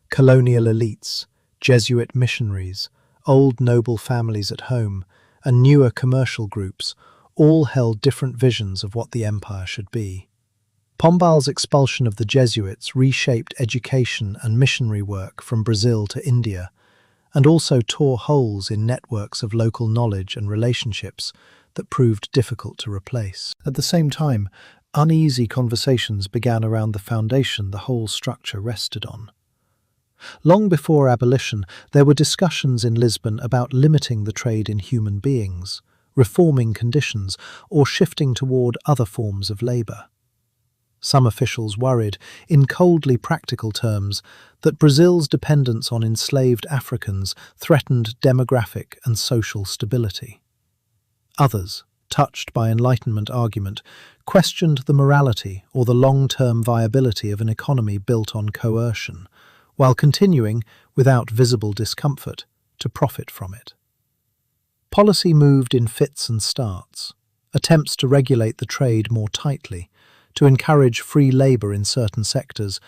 Colonial elites, Jesuit missionaries, old noble families at home, and newer commercial groups all held different visions of what the empire should be. Pombal's expulsion of the Jesuits reshaped education and missionary work from Brazil to India, and also tore holes in networks of local knowledge and relationships that proved difficult to replace. At the same time, uneasy conversations began around the foundation the whole structure rested on. Long before abolition, there were discussions in Lisbon about limiting the trade in human beings, reforming conditions, or shifting toward other forms of labour. Some officials worried, in coldly practical terms, that Brazil's dependence on enslaved Africans threatened demographic and social stability. Others, touched by Enlightenment argument, questioned the morality or the long-term viability of an economy built on coercion, while continuing, without visible discomfort, to profit from it. Policy moved in fits and starts. Attempts to regulate the trade more tightly, to encourage free labour in certain sectors,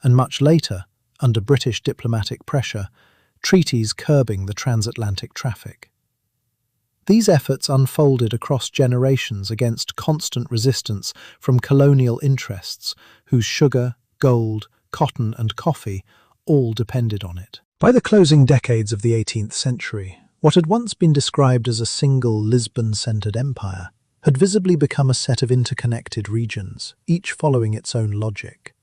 and much later, under British diplomatic pressure, treaties curbing the transatlantic traffic. These efforts unfolded across generations against constant resistance from colonial interests whose sugar, gold, cotton and coffee all depended on it. By the closing decades of the 18th century, what had once been described as a single Lisbon-centred empire had visibly become a set of interconnected regions, each following its own logic.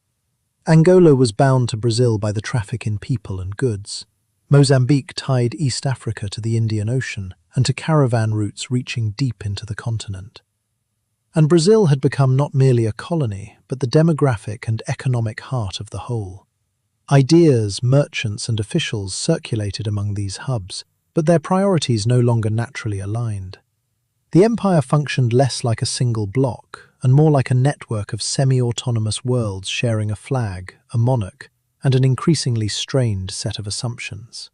Angola was bound to Brazil by the traffic in people and goods. Mozambique tied East Africa to the Indian Ocean and to caravan routes reaching deep into the continent. And Brazil had become not merely a colony, but the demographic and economic heart of the whole. Ideas, merchants and officials circulated among these hubs, but their priorities no longer naturally aligned. The empire functioned less like a single block and more like a network of semi-autonomous worlds sharing a flag, a monarch, and an increasingly strained set of assumptions.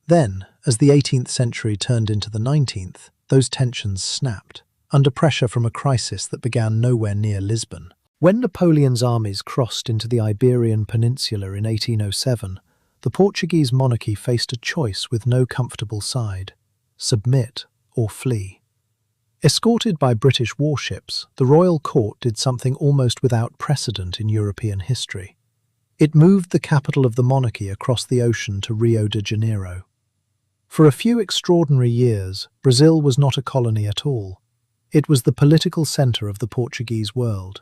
Then, as the 18th century turned into the 19th, those tensions snapped. under pressure from a crisis that began nowhere near Lisbon. When Napoleon's armies crossed into the Iberian Peninsula in 1807, the Portuguese monarchy faced a choice with no comfortable side: submit or flee. Escorted by British warships, the royal court did something almost without precedent in European history. It moved the capital of the monarchy across the ocean to Rio de Janeiro. For a few extraordinary years, Brazil was not a colony at all. It was the political centre of the Portuguese world.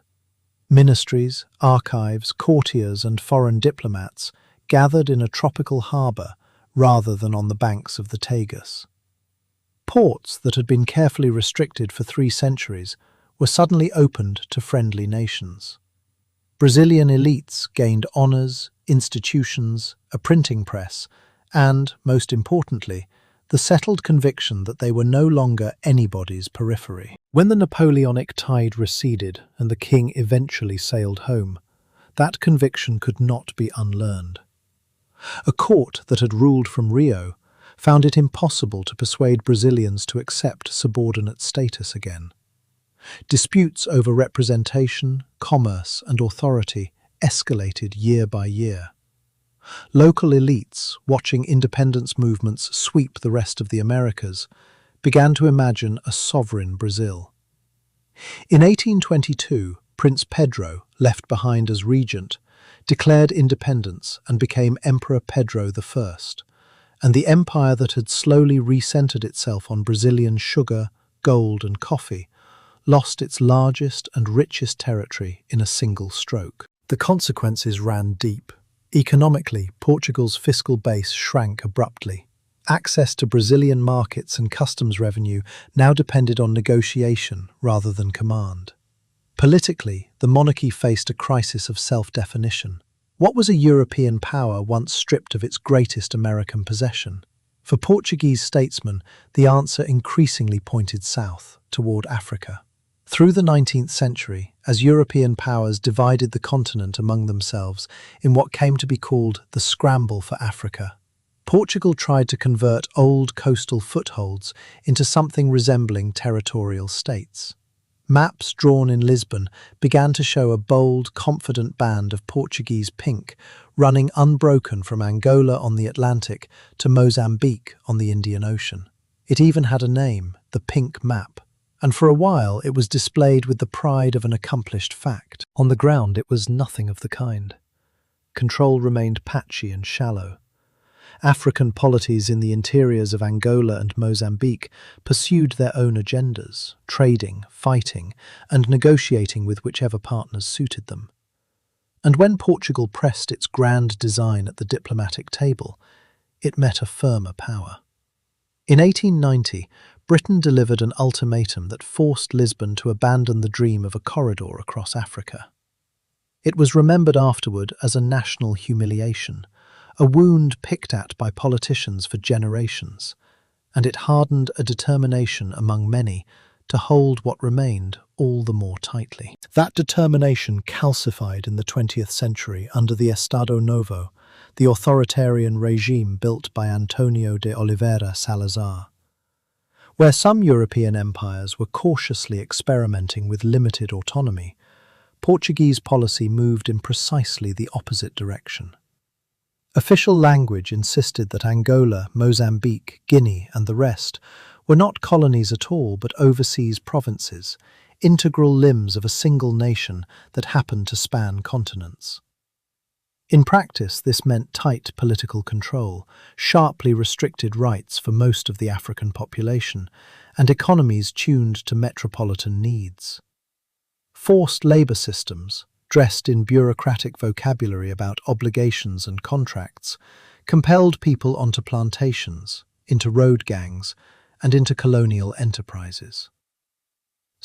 Ministries, archives, courtiers and foreign diplomats gathered in a tropical harbour rather than on the banks of the Tagus. Ports that had been carefully restricted for 3 centuries were suddenly opened to friendly nations. Brazilian elites gained honours, institutions, a printing press, and, most importantly, the settled conviction that they were no longer anybody's periphery. When the Napoleonic tide receded and the king eventually sailed home, that conviction could not be unlearned. A court that had ruled from Rio found it impossible to persuade Brazilians to accept subordinate status again. Disputes over representation, commerce and authority escalated year by year. Local elites, watching independence movements sweep the rest of the Americas, began to imagine a sovereign Brazil. In 1822, Prince Pedro, left behind as regent, declared independence and became Emperor Pedro I, and the empire that had slowly recentered itself on Brazilian sugar, gold and coffee lost its largest and richest territory in a single stroke. The consequences ran deep. Economically, Portugal's fiscal base shrank abruptly. Access to Brazilian markets and customs revenue now depended on negotiation rather than command. Politically, the monarchy faced a crisis of self-definition. What was a European power once stripped of its greatest American possession? For Portuguese statesmen, the answer increasingly pointed south, toward Africa. Through the 19th century, as European powers divided the continent among themselves in what came to be called the scramble for Africa, Portugal tried to convert old coastal footholds into something resembling territorial states. Maps drawn in Lisbon began to show a bold, confident band of Portuguese pink running unbroken from Angola on the Atlantic to Mozambique on the Indian Ocean. It even had a name, the Pink Map, and for a while it was displayed with the pride of an accomplished fact. On the ground it was nothing of the kind. Control remained patchy and shallow. African polities in the interiors of Angola and Mozambique pursued their own agendas, trading, fighting, and negotiating with whichever partners suited them. And when Portugal pressed its grand design at the diplomatic table, it met a firmer power. In 1890, Britain delivered an ultimatum that forced Lisbon to abandon the dream of a corridor across Africa. It was remembered afterward as a national humiliation, a wound picked at by politicians for generations, and it hardened a determination among many to hold what remained all the more tightly. That determination calcified in the 20th century under the Estado Novo, the authoritarian regime built by Antonio de Oliveira Salazar. Where some European empires were cautiously experimenting with limited autonomy, Portuguese policy moved in precisely the opposite direction. Official language insisted that Angola, Mozambique, Guinea and the rest were not colonies at all but overseas provinces, integral limbs of a single nation that happened to span continents. In practice, this meant tight political control, sharply restricted rights for most of the African population, and economies tuned to metropolitan needs. Forced labour systems, dressed in bureaucratic vocabulary about obligations and contracts, compelled people onto plantations, into road gangs, and into colonial enterprises.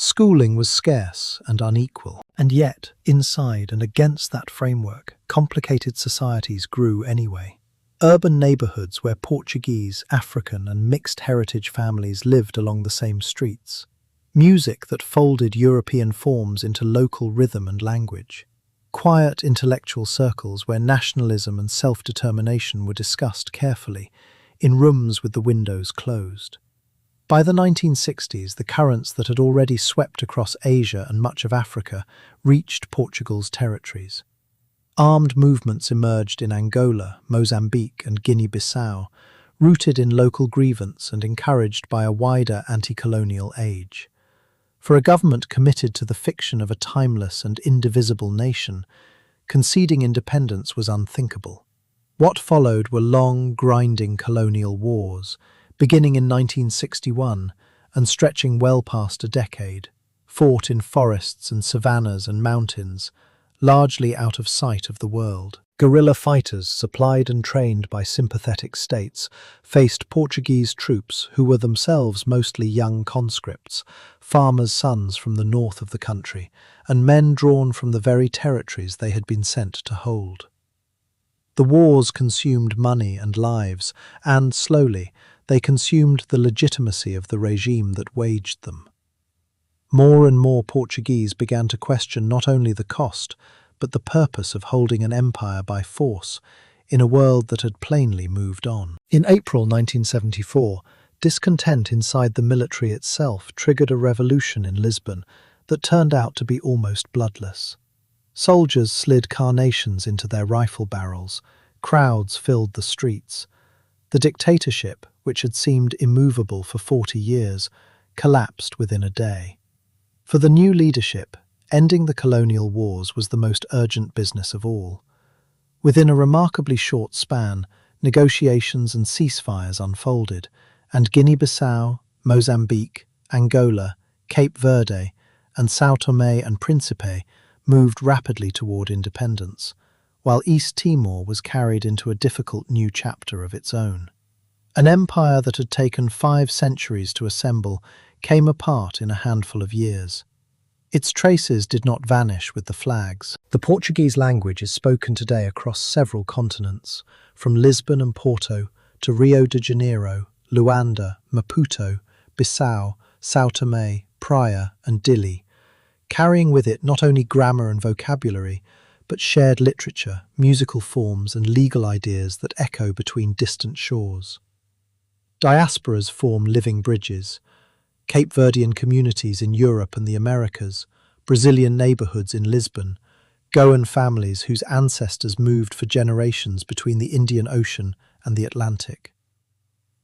Schooling was scarce and unequal, and yet, inside and against that framework, complicated societies grew anyway. Urban neighbourhoods where Portuguese, African and mixed heritage families lived along the same streets. Music that folded European forms into local rhythm and language. Quiet intellectual circles where nationalism and self-determination were discussed carefully, in rooms with the windows closed. By the 1960s, the currents that had already swept across Asia and much of Africa reached Portugal's territories. Armed movements emerged in Angola, Mozambique, and Guinea-Bissau, rooted in local grievance and encouraged by a wider anti-colonial age. For a government committed to the fiction of a timeless and indivisible nation, conceding independence was unthinkable. What followed were long, grinding colonial wars, beginning in 1961 and stretching well past a decade, fought in forests and savannas and mountains, largely out of sight of the world. Guerrilla fighters, supplied and trained by sympathetic states, faced Portuguese troops who were themselves mostly young conscripts, farmers' sons from the north of the country, and men drawn from the very territories they had been sent to hold. The wars consumed money and lives, and, slowly, they consumed the legitimacy of the regime that waged them. More and more Portuguese began to question not only the cost, but the purpose of holding an empire by force in a world that had plainly moved on. In April 1974, discontent inside the military itself triggered a revolution in Lisbon that turned out to be almost bloodless. Soldiers slid carnations into their rifle barrels, crowds filled the streets. The dictatorship, which had seemed immovable for 40 years, collapsed within a day. For the new leadership, ending the colonial wars was the most urgent business of all. Within a remarkably short span, negotiations and ceasefires unfolded, and Guinea-Bissau, Mozambique, Angola, Cape Verde, and São Tomé and Príncipe moved rapidly toward independence, while East Timor was carried into a difficult new chapter of its own. An empire that had taken 5 centuries to assemble came apart in a handful of years. Its traces did not vanish with the flags. The Portuguese language is spoken today across several continents, from Lisbon and Porto to Rio de Janeiro, Luanda, Maputo, Bissau, São Tomé, Praia, and Dili, carrying with it not only grammar and vocabulary, but shared literature, musical forms, and legal ideas that echo between distant shores. Diasporas form living bridges. Cape Verdean communities in Europe and the Americas, Brazilian neighbourhoods in Lisbon, Goan families whose ancestors moved for generations between the Indian Ocean and the Atlantic.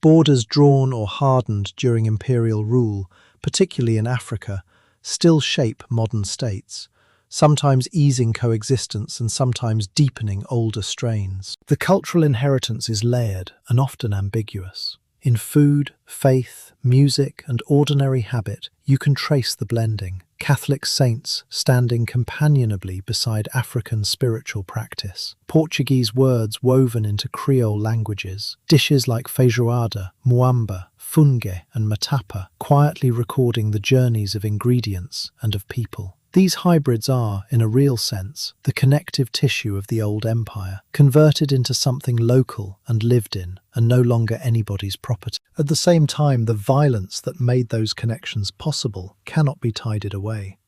Borders drawn or hardened during imperial rule, particularly in Africa, still shape modern states, sometimes easing coexistence and sometimes deepening older strains. The cultural inheritance is layered and often ambiguous. In food, faith, music, and ordinary habit, you can trace the blending. Catholic saints standing companionably beside African spiritual practice. Portuguese words woven into Creole languages. Dishes like feijoada, muamba, funge, and matapa, quietly recording the journeys of ingredients and of people. These hybrids are, in a real sense, the connective tissue of the old empire, converted into something local and lived in, and no longer anybody's property. At the same time, the violence that made those connections possible cannot be tided away.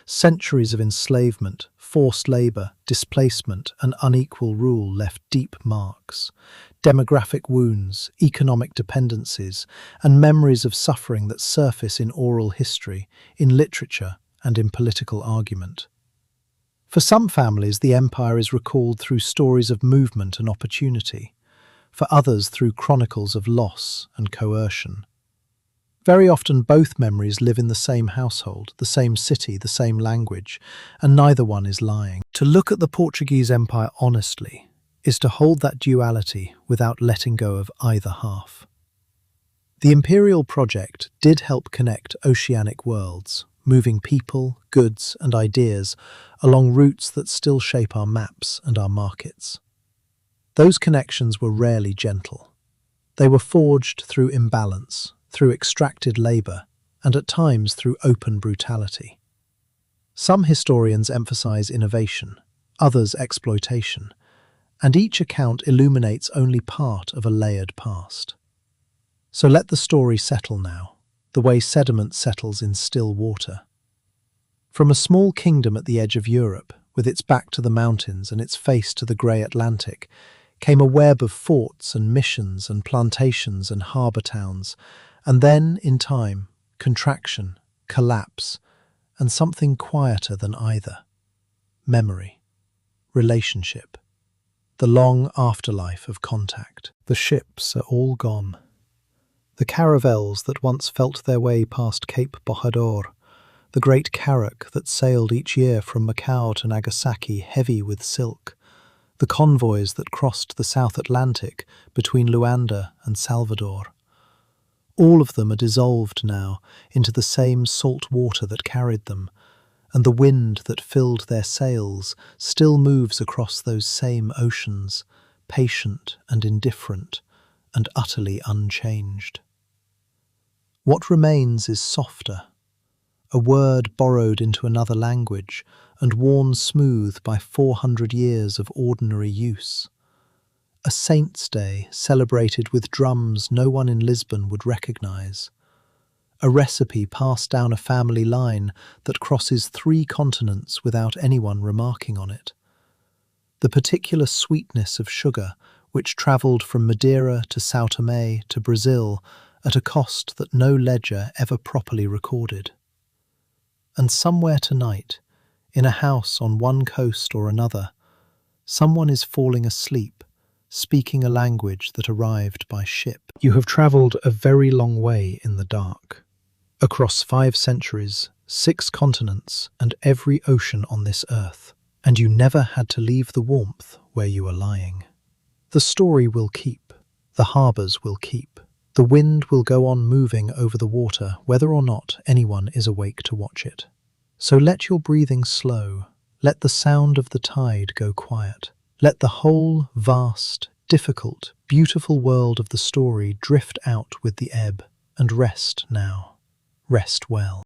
Centuries of enslavement, forced labour, displacement, and unequal rule left deep marks. Demographic wounds, economic dependencies, and memories of suffering that surface in oral history, in literature, and in political argument. For some families, the empire is recalled through stories of movement and opportunity, for others through chronicles of loss and coercion. Very often both memories live in the same household, the same city, the same language, and neither one is lying. To look at the Portuguese Empire honestly is to hold that duality without letting go of either half. The imperial project did help connect oceanic worlds, moving people, goods, and ideas along routes that still shape our maps and our markets. Those connections were rarely gentle. They were forged through imbalance, through extracted labour, and at times through open brutality. Some historians emphasize innovation, others exploitation, and each account illuminates only part of a layered past. So let the story settle now, the way sediment settles in still water. From a small kingdom at the edge of Europe, with its back to the mountains and its face to the grey Atlantic, came a web of forts and missions and plantations and harbour towns, And then, in time, contraction, collapse, and something quieter than either. Memory, relationship, the long afterlife of contact. The ships are all gone. The caravels that once felt their way past Cape Bojador, the great carrack that sailed each year from Macau to Nagasaki heavy with silk, the convoys that crossed the South Atlantic between Luanda and Salvador. All of them are dissolved now into the same salt water that carried them, and the wind that filled their sails still moves across those same oceans, patient and indifferent, and utterly unchanged. What remains is softer, a word borrowed into another language and worn smooth by 400 years of ordinary use. A saint's day celebrated with drums no one in Lisbon would recognise. A recipe passed down a family line that crosses 3 continents without anyone remarking on it. The particular sweetness of sugar, which travelled from Madeira to São Tomé to Brazil at a cost that no ledger ever properly recorded. And somewhere tonight, in a house on one coast or another, someone is falling asleep, speaking a language that arrived by ship. You have travelled a very long way in the dark, across 5 centuries, 6 continents, and every ocean on this earth, and you never had to leave the warmth where you are lying. The story will keep, the harbours will keep, the wind will go on moving over the water whether or not anyone is awake to watch it. So let your breathing slow, let the sound of the tide go quiet, let the whole vast, difficult, beautiful world of the story drift out with the ebb, and rest now. Rest well.